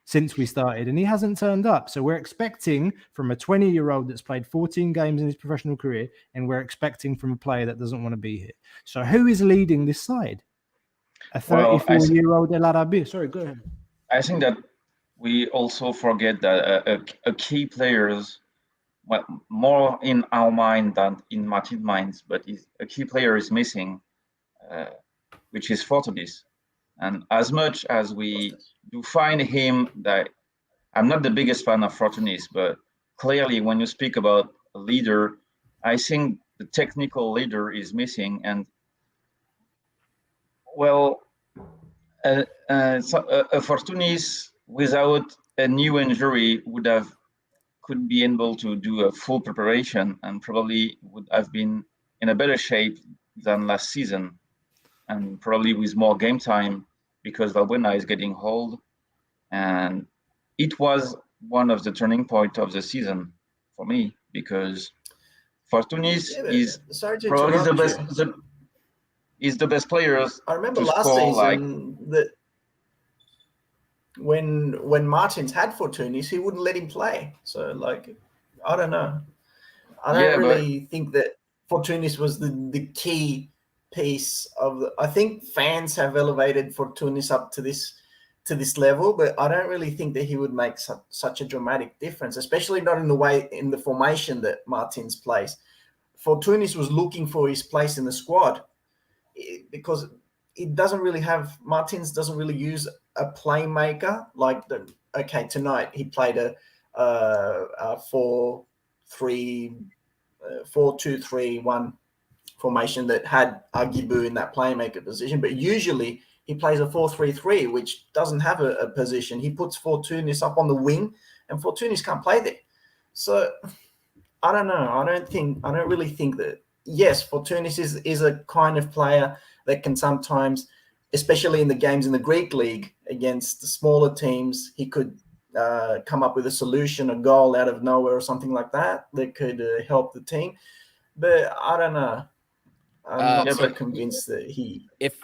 since we started, and he hasn't turned up. So we're expecting from a 20-year-old that's played 14 games in his professional career, and we're expecting from a player that doesn't want to be here. So who is leading this side? A 34-year-old El Arabi. Sorry, go ahead. I think that we also forget that a key players, well, more in our mind than in Martin's minds, but a key player is missing, which is Fortounis. And as much as we do find him, that I'm not the biggest fan of Fortounis, but clearly when you speak about a leader, I think the technical leader is missing. And well, so a Fortounis without a new injury could be able to do a full preparation and probably would have been in a better shape than last season, and probably with more game time, because Valbuena is getting old. And it was one of the turning points of the season for me, because Fortounis is probably the best players. I remember to last score, season that when Martins had Fortounis, he wouldn't let him play. So, like, I don't know. I don't really think that Fortounis was the key piece of I think fans have elevated Fortounis up to this level, but I don't really think that he would make such a dramatic difference, especially not in the formation that Martins plays. Fortounis was looking for his place in the squad because Martins doesn't really use a playmaker tonight he played a 4-2-3-1 formation that had Agibu in that playmaker position, but usually he plays a 4-3-3, which doesn't have a position. He puts Fortounis up on the wing, and Fortounis can't play there. So I don't know. I don't really think that. Yes, Fortounis is a kind of player that can sometimes, especially in the games in the Greek league against the smaller teams, he could come up with a solution, a goal out of nowhere or something like that could help the team. But I don't know. I'm not so convinced that if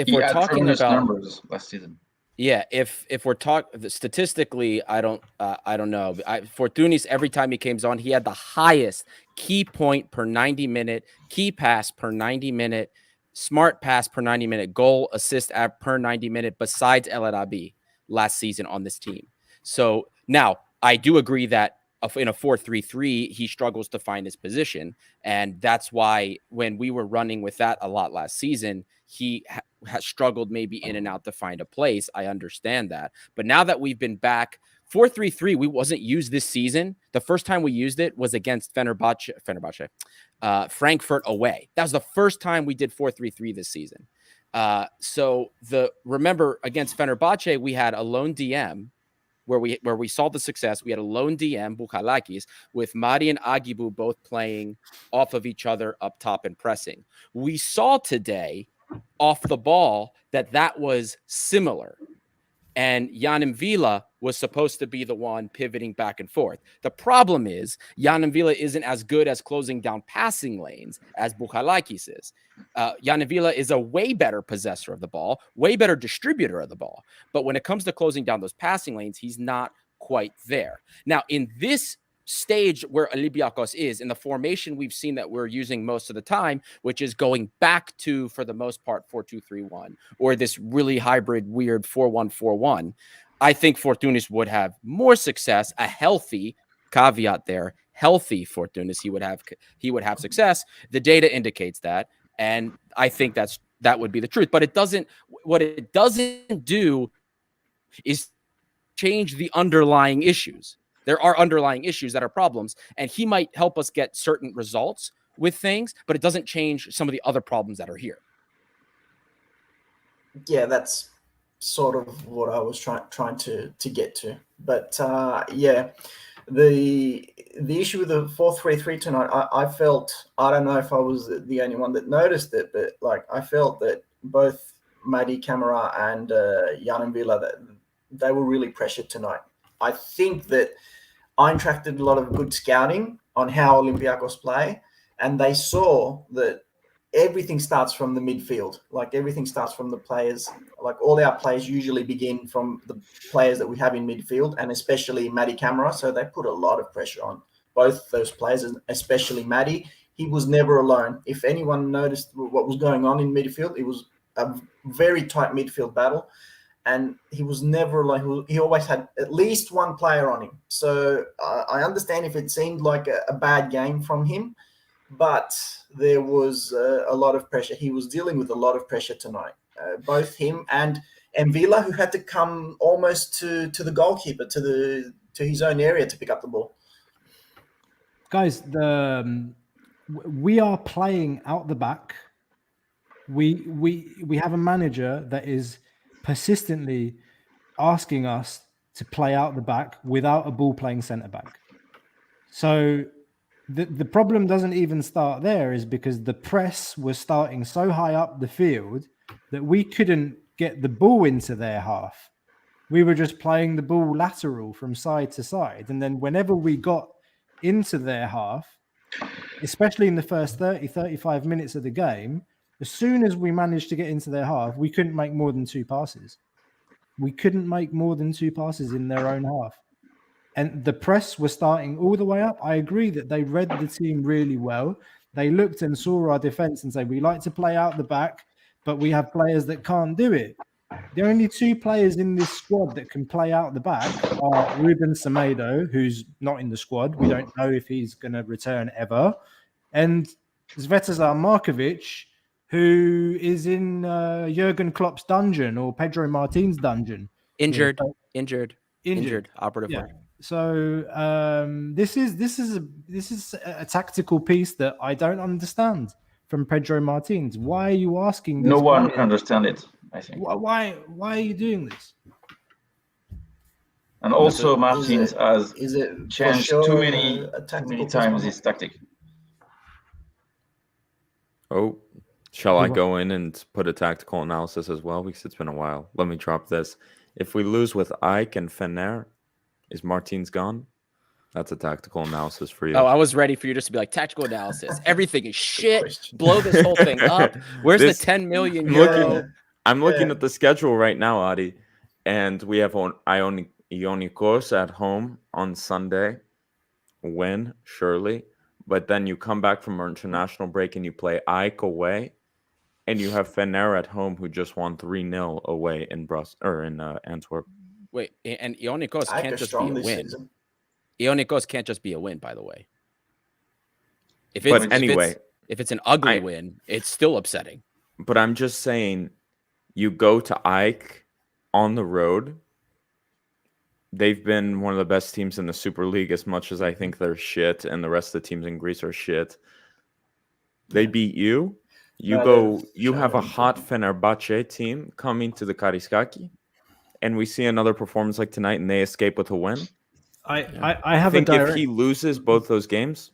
we're talking about numbers last season. Yeah, if we're talking statistically, I don't know. Fortounis, every time he came on, he had the highest key point per 90 minute, key pass per 90 minute, smart pass per 90 minute, goal assist per 90 minute, besides El Arabi last season on this team. So now I do agree that in a 4-3-3, he struggles to find his position. And that's why when we were running with that a lot last season, he has struggled maybe in and out to find a place. I understand that. But now that we've been back, 4-3-3, we wasn't used this season. The first time we used it was against Frankfurt away. That was the first time we did 4-3-3 this season. So remember against Fenerbahce, we had a lone DM where we saw the success. We had a lone DM, Bukhalakis, with Mari and Agibu both playing off of each other up top and pressing. We saw today off the ball that was similar. And Yanim Vila was supposed to be the one pivoting back and forth. The problem is Yanim Vila isn't as good as closing down passing lanes as Bukhalakis is. Yanim Vila is a way better possessor of the ball, way better distributor of the ball. But when it comes to closing down those passing lanes, he's not quite there. Now, in this stage where Olympiacos is, in the formation we've seen that we're using most of the time, which is going back to, for the most part, 4-2-3-1, or this really hybrid, weird 4-1-4-1, I think Fortounis would have more success. A healthy caveat there, healthy Fortounis, he would have success. The data indicates that, and I think that would be the truth. But what it doesn't do is change the underlying issues. There are underlying issues that are problems, and he might help us get certain results with things, but it doesn't change some of the other problems that are here. Yeah, that's sort of what I was trying to get to. But yeah, the issue with the 4-3-3 tonight, I felt, I don't know if I was the only one that noticed it, but like I felt that both Madi Camara and Yanim Vila, that they were really pressured tonight. I think that Eintracht did a lot of good scouting on how Olympiacos play, and they saw that everything starts from the midfield. Like everything starts from the players. Like all our players usually begin from the players that we have in midfield, and especially Madi Camara. So they put a lot of pressure on both those players, and especially Madi. He was never alone. If anyone noticed what was going on in midfield, it was a very tight midfield battle. And he was never alone. He always had at least one player on him. So I understand if it seemed like a bad game from him, but there was a lot of pressure. He was dealing with a lot of pressure tonight. Both him and Vila, who had to come almost to the goalkeeper, to his own area to pick up the ball. Guys, we are playing out the back. We have a manager that is persistently asking us to play out the back without a ball playing centre back. So the problem doesn't even start there, is because the press was starting so high up the field that we couldn't get the ball into their half. We were just playing the ball lateral from side to side. And then whenever we got into their half, especially in the first 30-35 minutes of the game, as soon as we managed to get into their half, we couldn't make more than 2 passes. We couldn't make more than 2 passes in their own half. And the press was starting all the way up. I agree that they read the team really well. They looked and saw our defense and said, we like to play out the back, but we have players that can't do it. The only 2 players in this squad that can play out the back are Ruben Semedo, who's not in the squad. We don't know if he's going to return ever. And Svetozar Markovic, who is in Jurgen Klopp's dungeon or Pedro Martin's dungeon. Injured. Operative yeah. work. So this is a tactical piece that I don't understand from Pedro Martins. Why are you asking? No one can understand it, I think. Why are you doing this? And also, Martins has changed sure too many times his tactic. Oh, shall I go in and put a tactical analysis as well? Because it's been a while. Let me drop this. If we lose with Ike and Fener, is Martins gone? That's a tactical analysis for you. Oh, I was ready for you just to be like, tactical analysis. Everything is shit. Blow this whole thing up. Where's the 10 million euro? I'm looking at the schedule right now, Adi, and we have Ionikos at home on Sunday. Win, surely. But then you come back from our international break and you play Ike away, and you have Fener at home, who just won 3-0 away in Antwerp. Wait, and Ionikos can't just be a win. Ionikos can't just be a win, by the way. If it's an ugly win, it's still upsetting. But I'm just saying, you go to Ike on the road. They've been one of the best teams in the Super League, as much as I think they're shit and the rest of the teams in Greece are shit. They beat you. You have a hot Fenerbahce team coming to the Kariskaki, and we see another performance like tonight and they escape with a win. I have think a direct... if he loses both those games,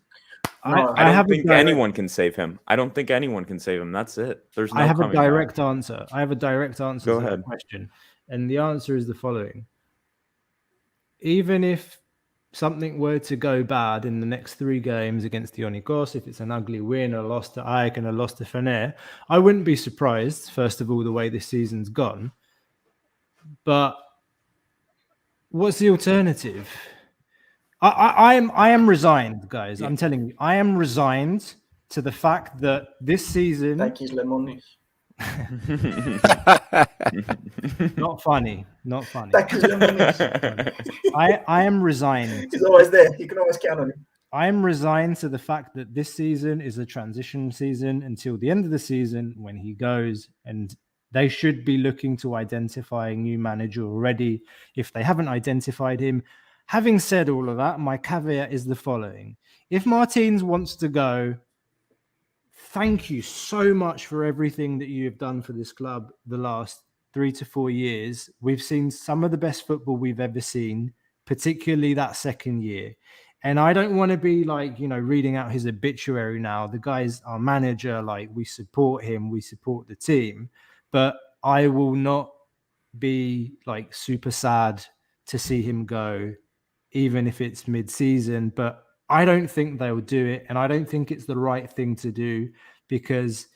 I don't think anyone can save him. I don't think anyone can save him. That's it. There's no I have a coming back. direct answer. I have a direct answer Go to ahead. that question. And the answer is the following. Even if something were to go bad in the next 3 games against the Olympiacos, if it's an ugly win, a loss to Ajax and a loss to Fener, I wouldn't be surprised, first of all, the way this season's gone. But what's the alternative? I am resigned, guys. Yeah. I'm telling you, I am resigned to the fact that this season... Not funny. I am resigned. He's always there. You can always count on him. I am resigned to the fact that this season is a transition season until the end of the season when he goes, and they should be looking to identify a new manager already if they haven't identified him. Having said all of that, my caveat is the following. If Martins wants to go, thank you so much for everything that you have done for this club the last 3 to 4 years. We've seen some of the best football we've ever seen, particularly that second year. And I don't want to be like, reading out his obituary now. The guy's our manager. Like, we support him. We support the team. But I will not be like super sad to see him go, even if it's mid-season. But I don't think they'll do it. And I don't think it's the right thing to do, because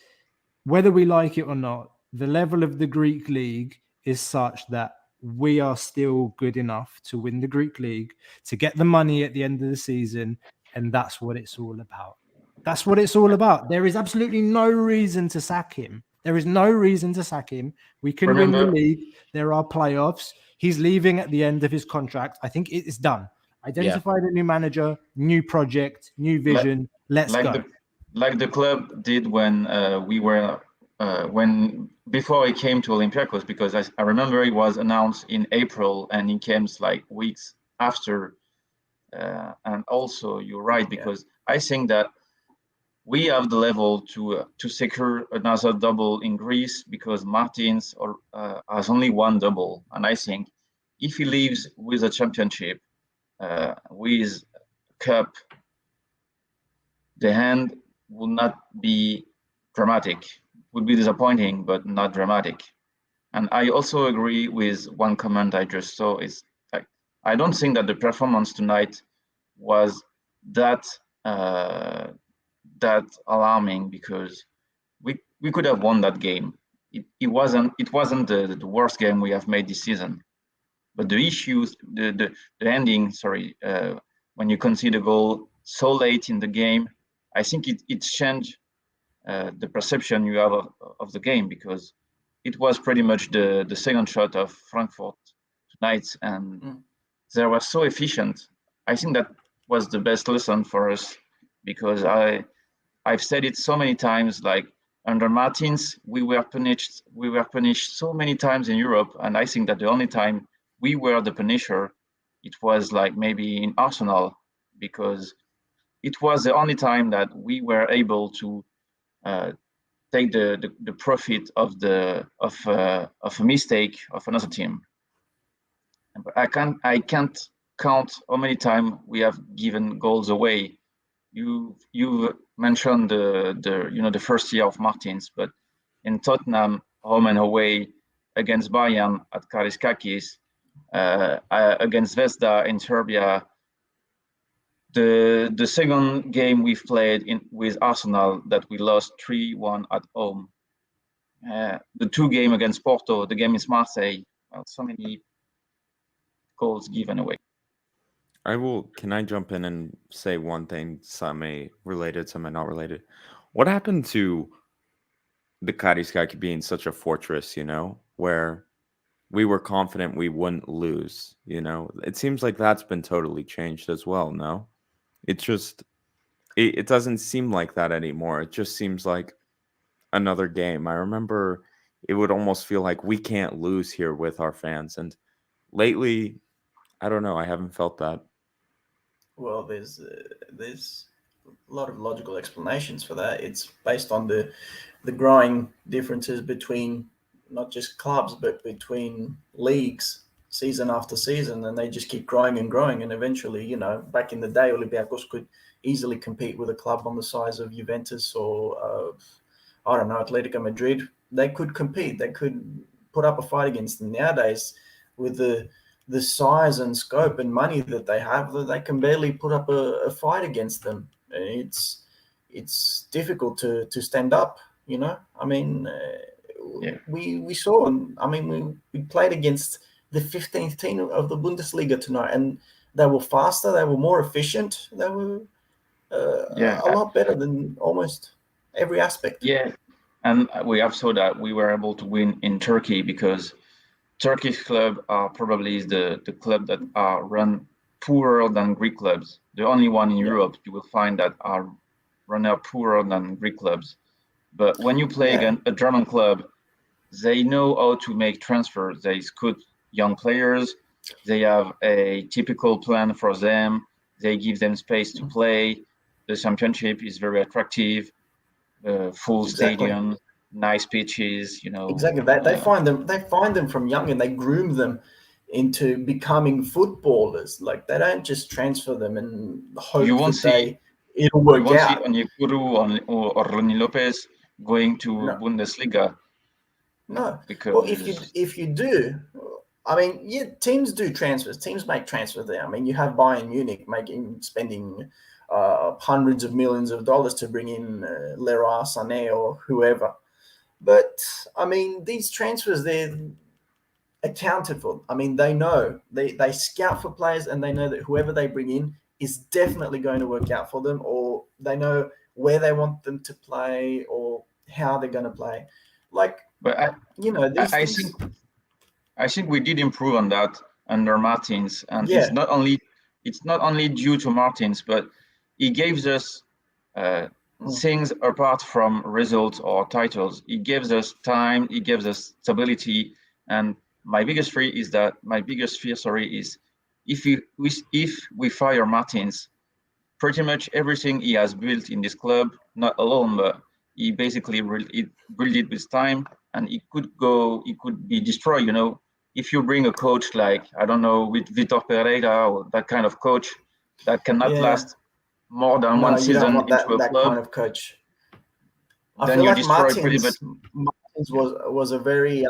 whether we like it or not, the level of the Greek league is such that we are still good enough to win the Greek league, to get the money at the end of the season. And that's what it's all about. That's what it's all about. There is absolutely no reason to sack him. There is no reason to sack him. We can win the league. There are playoffs. He's leaving at the end of his contract. I think it is done. Identified a new manager, new project, new vision. Let's go. Like the club did when we were before he came to Olympiacos, because I remember it was announced in April and he came like weeks after. And also, you're right, because I think that we have the level to secure another double in Greece, because Martins has only 1 double, and I think if he leaves with a championship, with cup, the end will not be dramatic. Would be disappointing, but not dramatic. And I also agree with one comment I just saw. Is like, I don't think that the performance tonight was that alarming, because we could have won that game. It wasn't the worst game we have made this season. But the issues, the ending, when you concede a goal so late in the game, I think it changed the perception you have of the game, because it was pretty much the second shot of Frankfurt tonight, and they were so efficient. I think that was the best lesson for us, because I've said it so many times, like under Martins, we were punished so many times in Europe, and I think that the only time we were the punisher, it was like maybe in Arsenal, because it was the only time that we were able to take the profit of a mistake of another team. But I can't count how many times we have given goals away. You mentioned the first year of Martins, but in Tottenham, home and away, against Bayern at Kariskakis, against Vesda in Serbia, the second game we've played with Arsenal that we lost 3-1 at home, the 2 games against Porto, the game in Marseille, so many goals given away. Can I jump in and say one thing, some related, some not related? What happened to the Kariskaki being such a fortress, where we were confident we wouldn't lose, It seems like that's been totally changed as well, no? It just, it doesn't seem like that anymore. It just seems like another game. I remember it would almost feel like we can't lose here with our fans. And lately, I don't know, I haven't felt that. Well, there's a lot of logical explanations for that. It's based on the growing differences between not just clubs, but between leagues. season after season, and they just keep growing and growing. And eventually, you know, back in the day, Olympiacos could easily compete with a club on the size of Juventus or, I don't know, Atletico Madrid. They could compete. They could put up a fight against them. Nowadays, with the size and scope and money that they have, they can barely put up a fight against them. It's difficult to stand up, you know. I mean, we saw, I mean, we played against the 15th team of the Bundesliga tonight, and they were faster, they were more efficient, they were a lot better than almost every aspect. Yeah, and we have saw that we were able to win in Turkey because Turkish club are probably the club that are run poorer than Greek clubs. The only one in Europe you will find that are run out poorer than Greek clubs. But when you play against a German club, they know how to make transfers. They scout young players. They have a typical plan for them. They give them space to play. The championship is very attractive. Full stadium, nice pitches. You know, exactly. They find them from young, and they groom them into becoming footballers. Like, they don't just transfer them and hope it'll work you won't out. See Onyekuru or Ronnie Lopez going to Bundesliga. No, because well, if you do, I mean, teams do transfers. Teams make transfers there. I mean, you have Bayern Munich spending hundreds of millions of dollars to bring in Leroy Sané or whoever. But I mean, these transfers, they're accounted for. I mean, they know they scout for players, and they know that whoever they bring in is definitely going to work out for them, or they know where they want them to play or how they're going to play. Like, but I think we did improve on that under Martins, and it's not only due to Martins, but he gives us things apart from results or titles. He gives us time. He gives us stability. And my biggest fear is if we fire Martins, pretty much everything he has built in this club, not alone, but he basically built it with time, and it could be destroyed. You know, if you bring a coach like, I don't know, with Vitor Pereira or that kind of coach that cannot last more than one season into a club, kind of coach. Then you destroy pretty much. Martins was a very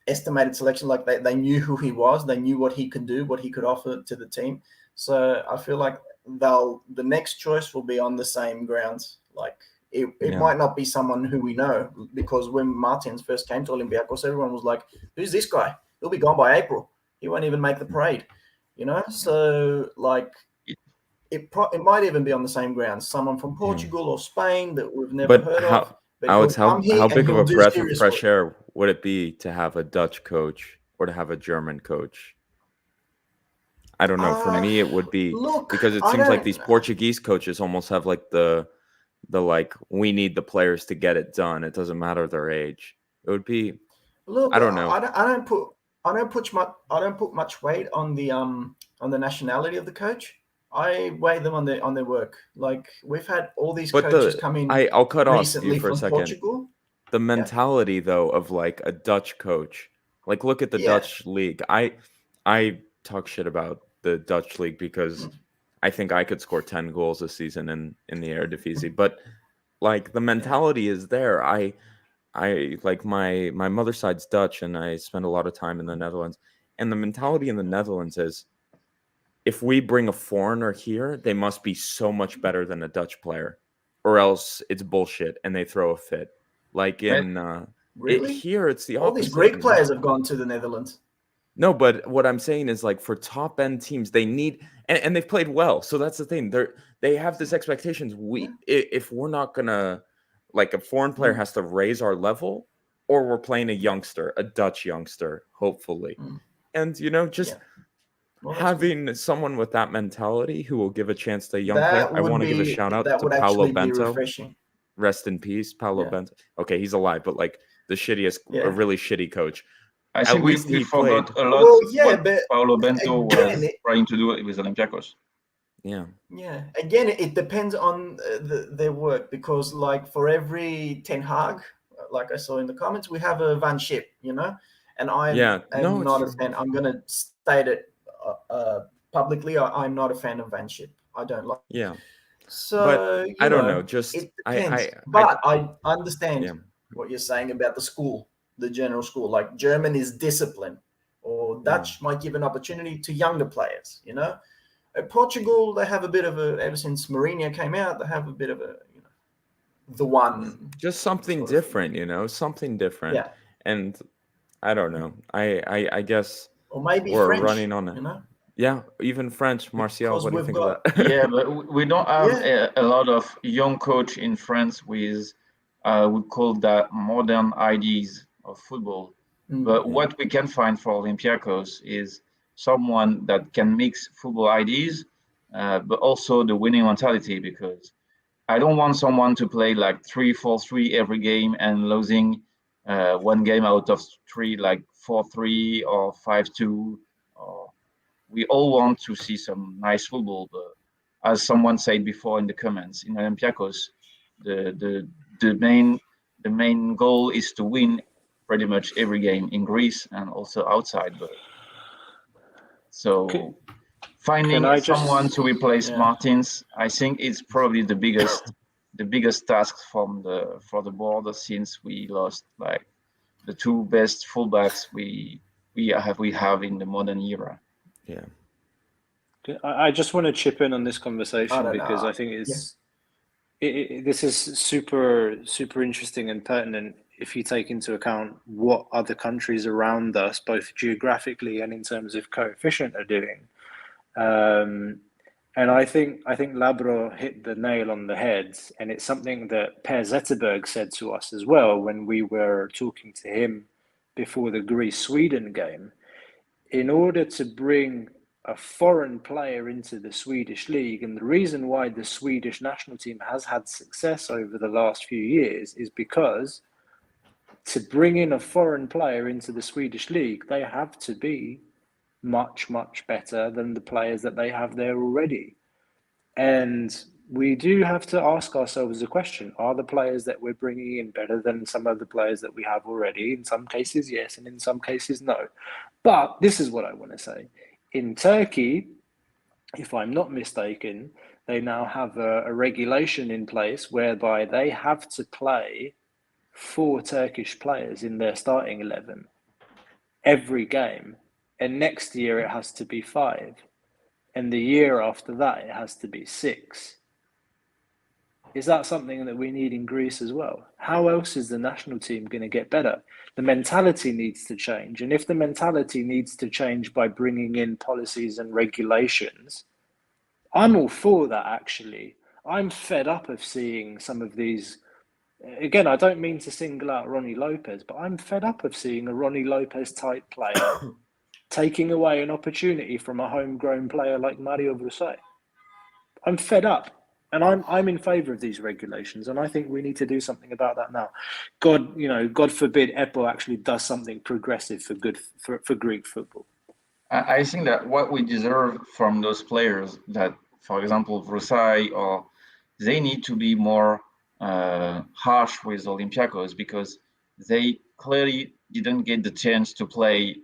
estimated selection. Like, they knew who he was, they knew what he could do, what he could offer to the team. So I feel like the next choice will be on the same grounds. Like, it might not be someone who we know, because when Martins first came to Olympiacos, everyone was like, "Who's this guy? He'll be gone by April. He won't even make the parade." You know, so like, it might even be on the same grounds. Someone from Portugal or Spain that we've never heard of. But Alex, how big of a breath of fresh air would it be to have a Dutch coach or to have a German coach? I don't know. For me, it would be because it seems like these Portuguese coaches almost have like the like, we need the players to get it done. It doesn't matter their age. It would be. I don't know. I don't put much weight on the nationality of the coach. I weigh them on their work. Like, we've had all these coaches come in. I'll cut off you for a second. Portugal. The mentality though of like a Dutch coach. Like, look at the Dutch league. I talk shit about the Dutch league because I think I could score 10 goals this season in the Eredivisie. But like, the mentality is there. I like, my mother's side's Dutch, and I spend a lot of time in the Netherlands. And the mentality in the Netherlands is, if we bring a foreigner here, they must be so much better than a Dutch player, or else it's bullshit and they throw a fit. Like in here, it's the opposite. All these Greek players have gone to the Netherlands. No, but what I'm saying is, like, for top end teams, they need, and they've played well. So that's the thing. They have this expectations. If we're not gonna, like, a foreign player has to raise our level, or we're playing a youngster, a Dutch youngster, hopefully. And, you know, just having someone with that mentality who will give a chance to a young player. I want to give a shout out to Paulo Bento. Rest in peace, Paulo Bento. Okay, he's alive, but like a really shitty coach. I think we forgot a lot what Paulo Bento was trying to do with Olympiacos. Yeah. Again, it depends on their work, because, like, for every Ten Hag, like I saw in the comments, we have a Van Schip, you know, And I am not a fan. I'm going to state it publicly. I'm not a fan of vanship. I don't like. Yeah. So But I don't know. Just it depends. I understand Yeah. what you're saying about the school, the general school. Like German is discipline, or Dutch might give an opportunity to younger players. Portugal, they have a bit of a. Ever since Mourinho came out, they have a bit of a. The one. Just something different, something different. Yeah. And I don't know. I guess or maybe we're French, running on it. Yeah, even French. Martial, what do you think of that? Yeah, but we don't have a lot of young coach in France with, we call that modern ideas of football. But what we can find for Olympiacos is someone that can mix football ideas, but also the winning mentality, because I don't want someone to play like 3-4-3 every game and losing one game out of three, like 4-3 or 5-2. We all want to see some nice football, but as someone said before in the comments, in Olympiacos, the main goal is to win pretty much every game in Greece and also outside. But so finding someone to replace Martins, I think it's probably the biggest task for the board, since we lost like the two best fullbacks we have in the modern era. Yeah. I just want to chip in on this conversation because I think this is super, super interesting and pertinent if you take into account what other countries around us, both geographically and in terms of coefficient, are doing. And I think Lambro hit the nail on the head, and it's something that Per Zetterberg said to us as well when we were talking to him before the Greece-Sweden game. In order to bring a foreign player into the Swedish league, and the reason why the Swedish national team has had success over the last few years is because to bring in a foreign player into the Swedish league, they have to be much, much better than the players that they have there already. And we do have to ask ourselves a question: are the players that we're bringing in better than some of the players that we have already? In some cases, yes, and in some cases, no. But this is what I want to say. In Turkey, if I'm not mistaken, they now have a regulation in place whereby they have to play 4 Turkish players in their starting 11 every game. And next year it has to be 5. And the year after that, it has to be 6. Is that something that we need in Greece as well? How else is the national team going to get better? The mentality needs to change. And if the mentality needs to change by bringing in policies and regulations, I'm all for that, actually. I'm fed up of seeing some of these. Again, I don't mean to single out Ronnie Lopez, but I'm fed up of seeing a Ronnie Lopez type player taking away an opportunity from a homegrown player like Mario Brusai. I'm fed up. And I'm in favour of these regulations, and I think we need to do something about that now. God forbid EPO actually does something progressive for Greek football. I think that what we deserve from those players, that, for example, Brusai, or they need to be more harsh with Olympiacos, because they clearly didn't get the chance to play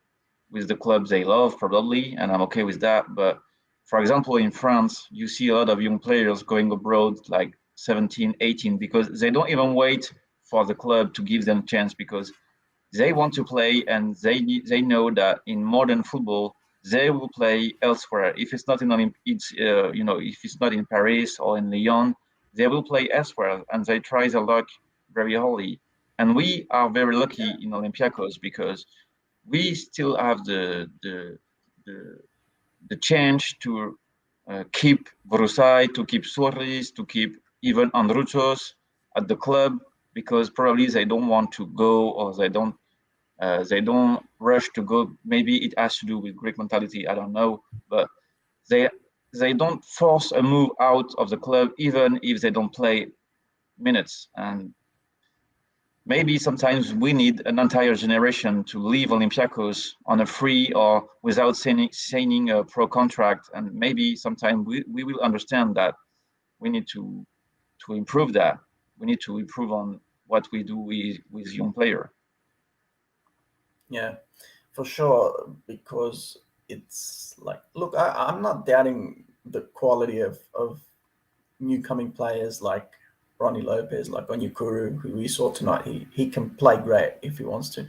with the clubs they love, probably, and I'm okay with that. But for example, in France, you see a lot of young players going abroad, like 17, 18, because they don't even wait for the club to give them a chance, because they want to play, and they know that in modern football they will play elsewhere. If it's not in if it's not in Paris or in Lyon, they will play elsewhere, and they try their luck very early. And we are very lucky in Olympiacos, because we still have the chance to keep Brusai, to keep Suarez, to keep even Andruchos at the club, because probably they don't want to go, or they don't rush to go. Maybe it has to do with Greek mentality, I don't know, but they don't force a move out of the club even if they don't play minutes. And maybe sometimes we need an entire generation to leave Olympiacos on a free or without signing a pro contract. And maybe sometime we will understand that we need to improve that. We need to improve on what we do with young player. Yeah, for sure. Because it's like, look, I'm not doubting the quality of new coming players like Ronnie Lopez, like Onyekuru, who we saw tonight. He can play great if he wants to.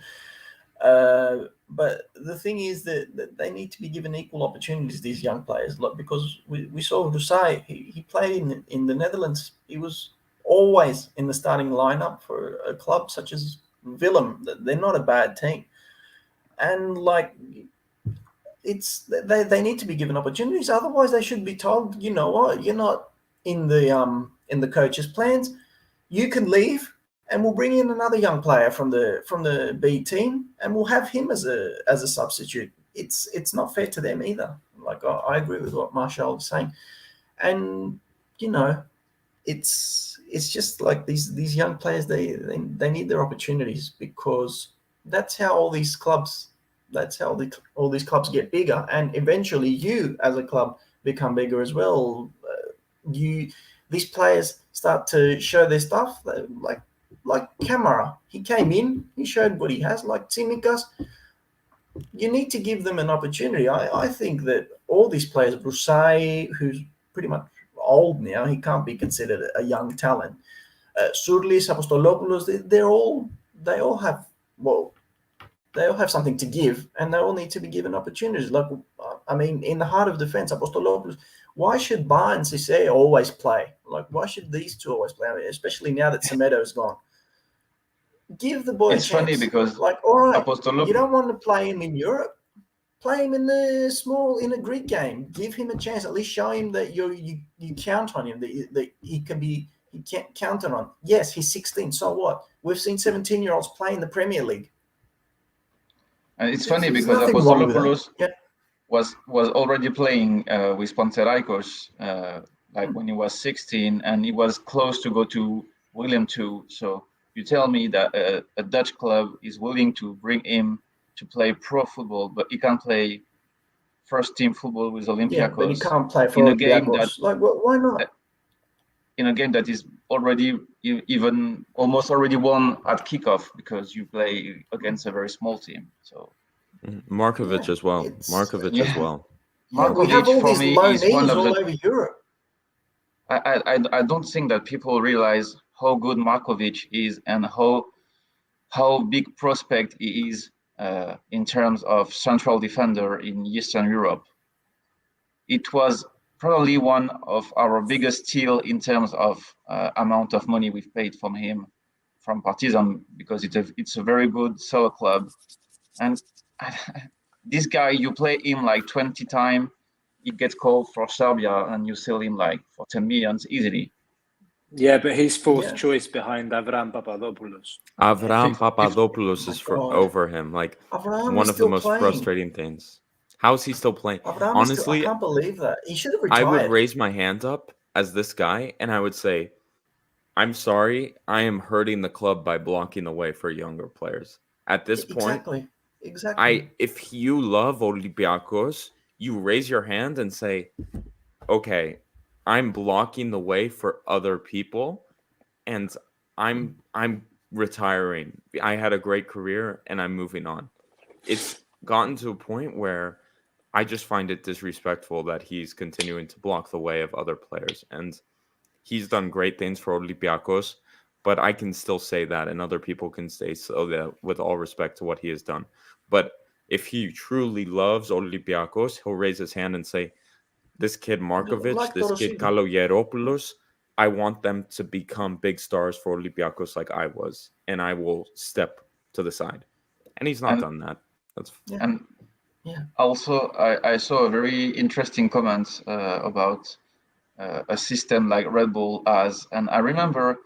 But the thing is that they need to be given equal opportunities, these young players. Like, because we saw Rusai, he played in the Netherlands. He was always in the starting lineup for a club such as Willem. They're not a bad team. And like, they need to be given opportunities. Otherwise, they should be told, you know what, you're not in the coach's plans. You can leave, and we'll bring in another young player from the B team, and we'll have him as a substitute. It's not fair to them either. Like, I agree with what Martial was saying, and it's just like these young players, they need their opportunities, because that's how all these clubs get bigger, and eventually you as a club become bigger as well. These players start to show their stuff, like Camara. He came in, he showed what he has. Like Tsimikas, you need to give them an opportunity. I think that all these players, Brusai, who's pretty much old now, he can't be considered a young talent. Surlis, Apostolopoulos, they all have something to give, and they all need to be given opportunities. Like, I mean, in the heart of defense, Apostolopoulos, why should Bar and Cisse always play? Like, why should these two always play? I mean, especially now that Semedo is gone. Give the boy a chance. It's funny because, like, all right, Apostolopoulos, you don't want to play him in Europe. Play him in a Greek game. Give him a chance. At least show him that you count on him. That he can't count on. Yes, he's 16. So what? We've seen 17-year-olds play in the Premier League. and it's funny because Apostolopoulos was already playing with Piraeus like when he was 16, and he was close to go to Willem II. So you tell me that a Dutch club is willing to bring him to play pro football, but he can't play first team football with Olympiacos. Yeah, but he can't play for in a game Olympiacos. Like, why not? In a game that is already even almost already won at kickoff, because you play against a very small team. So Markovic as well. it's- Markovic Yeah. as well. We have Markovic all for these me low is knees one of all the. over Europe. I don't think that people realize how good Markovic is and how big prospect he is in terms of central defender in Eastern Europe. It was probably one of our biggest steal in terms of amount of money we've paid from him, from Partizan, because it's a very good solo club. And this guy, you play him like 20 times, he gets called for Serbia, and you sell him like for 10 millions easily. Yeah, but he's fourth Yeah. choice behind Avram Papadopoulos. Avram If- Papadopoulos Oh is my God. over him. Like, Avram one is of the still most playing. frustrating things. How is he still playing? Avram Honestly, I can't believe that. He should have I retired. would raise my hand up as this guy, and I would say, I'm sorry, I am hurting the club by blocking the way for younger players. At this point, Exactly. if you love Olympiacos, you raise your hand and say, okay, I'm blocking the way for other people, and I'm retiring. I had a great career, and I'm moving on. It's gotten to a point where I just find it disrespectful that he's continuing to block the way of other players. And he's done great things for Olympiacos, but I can still say that, and other people can say so, that with all respect to what he has done. But if he truly loves Olympiacos, he'll raise his hand and say, this kid Markovic, Like this kid Torosidis. Kaloyeropoulos, I want them to become big stars for Olympiacos like I was, and I will step to the side. And he's not done that. That's And Yeah. also, I saw a very interesting comment about a system like Red Bull has. And I remember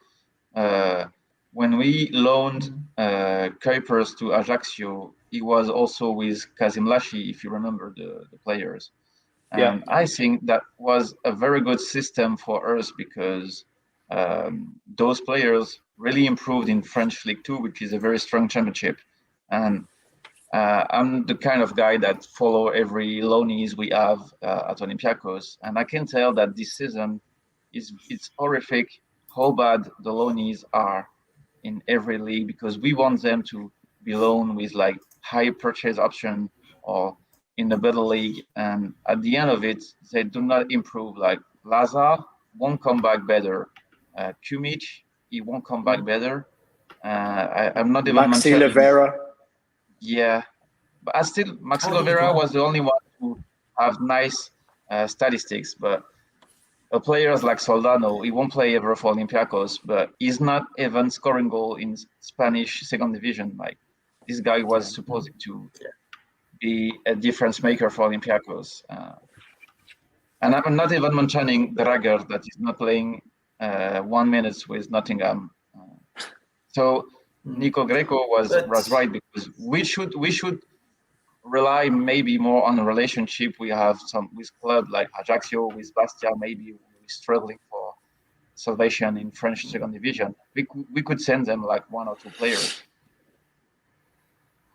when we loaned Kuipers to Ajaccio, he was also with Kazim Lashi, if you remember the players. And I think that was a very good system for us, because those players really improved in French League 2, which is a very strong championship. And I'm the kind of guy that follow every loanees we have at Olympiacos, and I can tell that this season it's horrific how bad the loanees are in every league, because we want them to be loaned with like high purchase option or in the better league, and at the end of it, they do not improve. Like Lazar won't come back better. Kimmich, he won't come back better. I'm not even Maxi mentioning. Oliveira. Yeah, but Maxi Oliveira was the only one who have nice statistics. But players like Soldano, he won't play ever for Olympiacos, but he's not even scoring goal in Spanish second division. Like this guy was supposed to be a difference maker for Olympiacos. And I'm not even mentioning Drager that is not playing 1 minute with Nottingham. So Nico Greco was right, because we should rely maybe more on a relationship we have some with club like Ajaccio, with Bastia. Maybe we're struggling for salvation in French second division. We could send them like 1 or 2 players.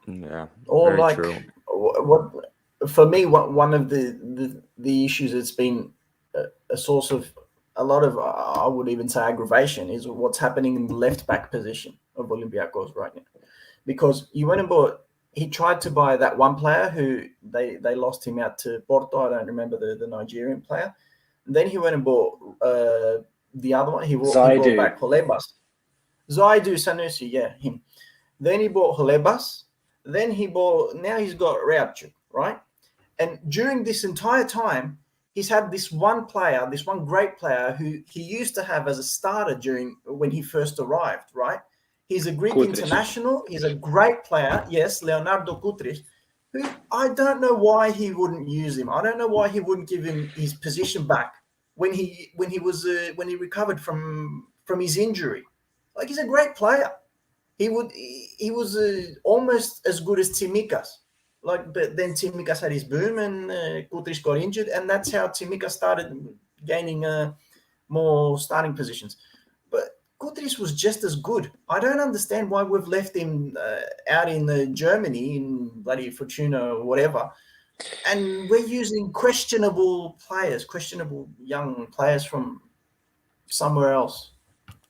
Yeah, Or very like true. what for me, one of the issues that's been a source of a lot of, I would even say, aggravation is what's happening in the left back position of Olympiacos right now. Because you went and bought, he tried to buy that one player who they lost him out to Porto. I don't remember the Nigerian player. And then he went and bought the other one. He brought back Holebas. Zaidu Sanusi, yeah, him. Then he bought Holebas. Then now he's got Reabchuk, right? And during this entire time, he's had this one great player who he used to have as a starter when he first arrived, right? He's a Greek international. He's a great player. Yes, Leonardo Kutris, who I don't know why he wouldn't use him. I don't know why he wouldn't give him his position back when he recovered from his injury. Like, he's a great player. He was almost as good as Tsimikas. But then Tsimikas had his boom and Kutris got injured, and that's how Tsimikas started gaining more starting positions. But Kutris was just as good. I don't understand why we've left him out in Germany, in bloody Fortuna or whatever, and we're using questionable young players from somewhere else.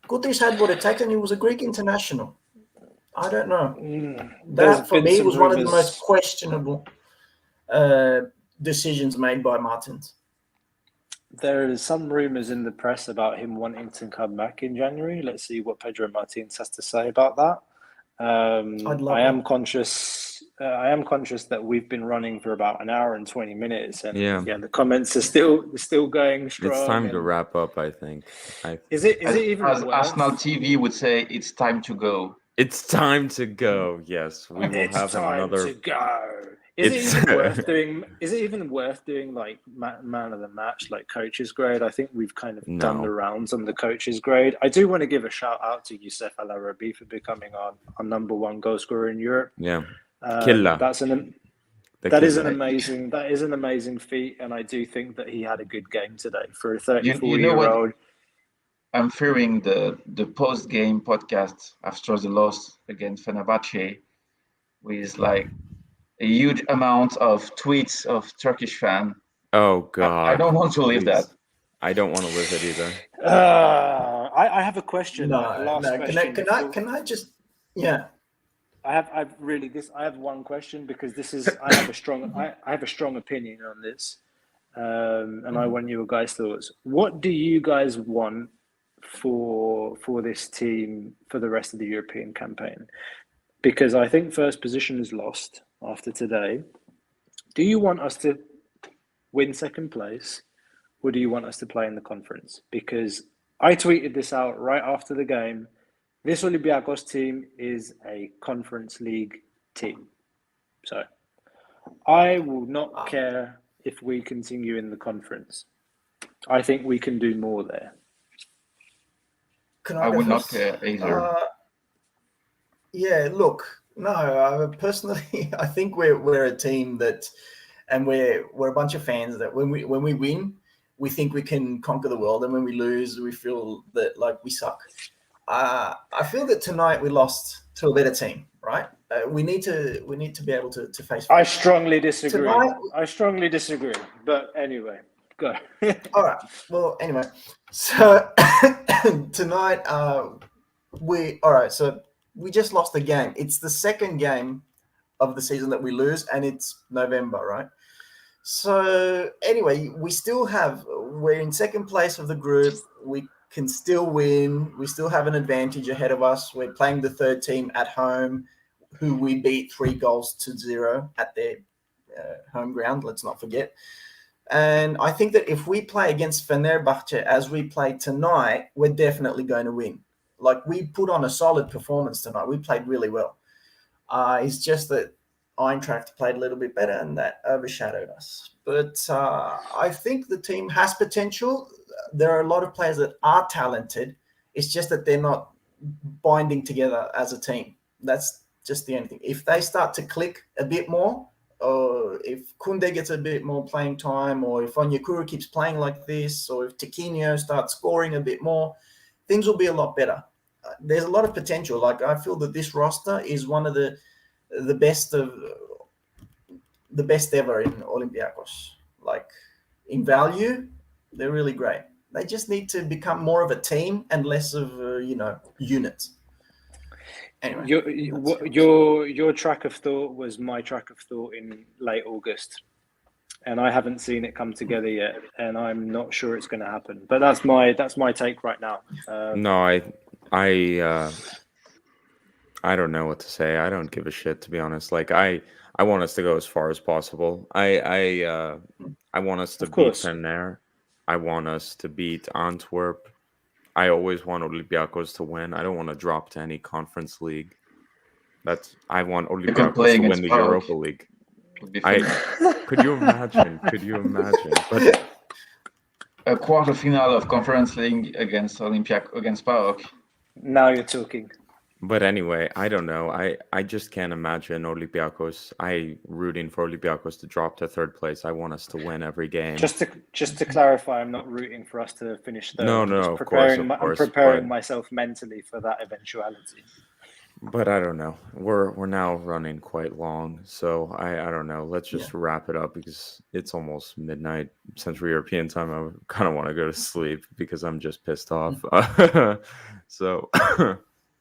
Kutris had what it takes, and he was a Greek international. I don't know. That, for me, was one of the most questionable decisions made by Martins. There is some rumours in the press about him wanting to come back in January. Let's see what Pedro Martins has to say about that. I am conscious that we've been running for about an hour and 20 minutes, and the comments are still going strong. It's time to wrap up, I think. Is it even as Arsenal TV would say, it's time to go. It's time to go. Yes, we will have another. To go. Is it even worth doing like man of the match, like coach's grade? I think we've kind of done the rounds on the coach's grade. I do want to give a shout out to Youssef El Arabi for becoming our number 1 goal scorer in Europe. Yeah, that is an amazing feat, and I do think that he had a good game today for a 34-year-old. I'm fearing the post-game podcast after the loss against Fenerbahce with like a huge amount of tweets of Turkish fans. Oh God! I don't want to live that. I don't want to live it either. I have a question. Question. Can I just? Yeah. I have one question, because this is I have a strong opinion on this, and I want your guys' thoughts. What do you guys want for this team for the rest of the European campaign? Because I think first position is lost after today. Do you want us to win second place, or do you want us to play in the conference? Because I tweeted this out right after the game. This Olympiacos team is a conference league team. So I will not care if we continue in the conference. I think we can do more there. I would not care either. Look, no. Personally, I think we're a team that, and we're a bunch of fans that when we win, we think we can conquer the world, and when we lose, we feel that like we suck. I feel that tonight we lost to a better team, right? We need to be able to face. I strongly disagree. But anyway, go. All right. Well, anyway, so tonight So we just lost the game. It's the second game of the season that we lose, and it's November, right? So anyway, we're in second place of the group. We can still win. We still have an advantage ahead of us. We're playing the third team at home, who we beat 3-0 at their home ground. Let's not forget. And I think that if we play against Fenerbahce as we play tonight, we're definitely going to win. Like, we put on a solid performance tonight. We played really well. It's just that Eintracht played a little bit better, and that overshadowed us. But I think the team has potential. There are a lot of players that are talented. It's just that they're not binding together as a team. That's just the only thing. If they start to click a bit more, or if Kunde gets a bit more playing time, or if Onyekuru keeps playing like this, or if Tiquinho starts scoring a bit more, things will be a lot better. There's a lot of potential. Like, I feel that this roster is one of the best ever in Olympiacos. Like, in value, they're really great. They just need to become more of a team and less of units. Anyway, your track of thought was my track of thought in late August, and I haven't seen it come together yet, and I'm not sure it's going to happen. But that's my take right now. No, I don't know what to say. I don't give a shit, to be honest. Like, I want us to go as far as possible. I want us to beat Fener. I want us to beat Antwerp. I always want Olympiacos to win. I don't want to drop to any conference league. I want Olympiacos to win the Europa League. Could you imagine? But a quarter-final of conference league against Piraeus. Now you're talking. But anyway, I don't know. I just can't imagine Olympiacos. I rooting for Olympiacos to drop to third place. I want us to win every game. Just to clarify, I'm not rooting for us to finish third. No, of course. I'm preparing myself mentally for that eventuality. But I don't know. We're now running quite long, so I don't know. Let's just wrap it up because it's almost midnight Central European time. I kind of want to go to sleep because I'm just pissed off. So.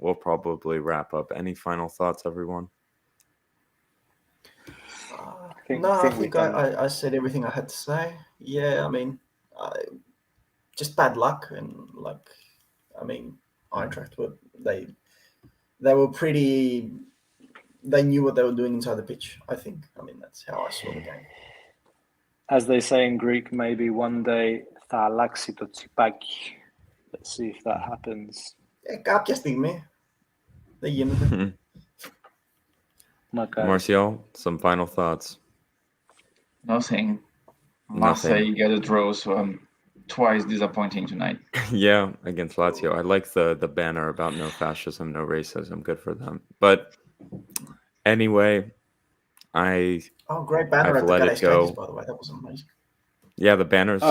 We'll probably wrap up. Any final thoughts, everyone? I think I said everything I had to say. Yeah, I mean, just bad luck, and Eintracht they were pretty. They knew what they were doing inside the pitch. I think. I mean, that's how I saw the game. As they say in Greek, maybe one day θα αλλάξει το τσιπάκι. Let's see if that happens. Κάποια στιγμή δεν γίνεται. Martial, some final thoughts? Nothing. Marseille got a draw, so I'm twice disappointing tonight. Yeah, against Lazio. I like the banner about no fascism, no racism. Good for them. But anyway, great banner at the Galaxy Stadium, by the way. That was amazing. Yeah, the banner's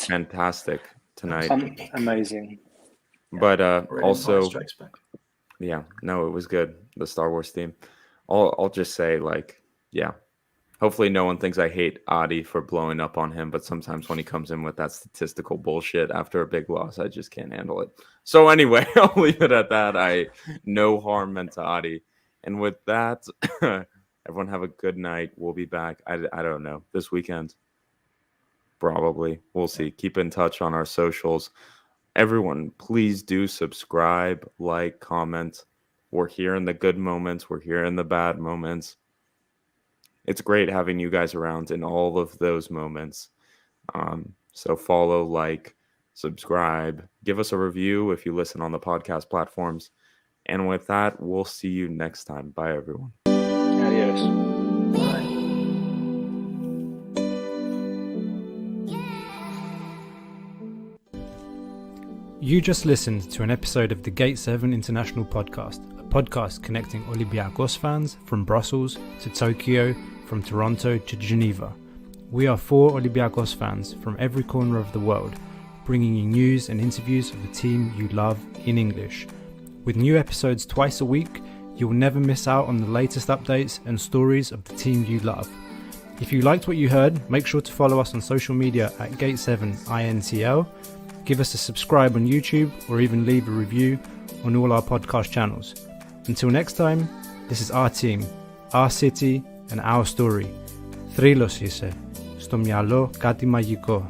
fantastic tonight. Amazing. But also, yeah, no, it was good. The Star Wars theme. I'll just say, hopefully no one thinks I hate Adi for blowing up on him, but sometimes when he comes in with that statistical bullshit after a big loss, I just can't handle it. So anyway, I'll leave it at that. No harm meant to Adi. And with that, everyone have a good night. We'll be back. I don't know, this weekend. Probably. We'll see. Keep in touch on our socials. Everyone, please do subscribe, like, comment. We're here in the good moments. We're here in the bad moments. It's great having you guys around in all of those moments. So follow, like, subscribe. Give us a review if you listen on the podcast platforms. And with that, we'll see you next time. Bye, everyone. Adios. Bye. You just listened to an episode of the Gate 7 International Podcast, a podcast connecting Olympiacos fans from Brussels to Tokyo, from Toronto to Geneva. We are 4 Olympiacos fans from every corner of the world, bringing you news and interviews of the team you love in English. With new episodes twice a week, you will never miss out on the latest updates and stories of the team you love. If you liked what you heard, make sure to follow us on social media at Gate7INTL. Give us a subscribe on YouTube or even leave a review on all our podcast channels. Until next time, this is our team. our city and our story. Θρύλος είσαι, στο μυαλό κάτι μαγικό.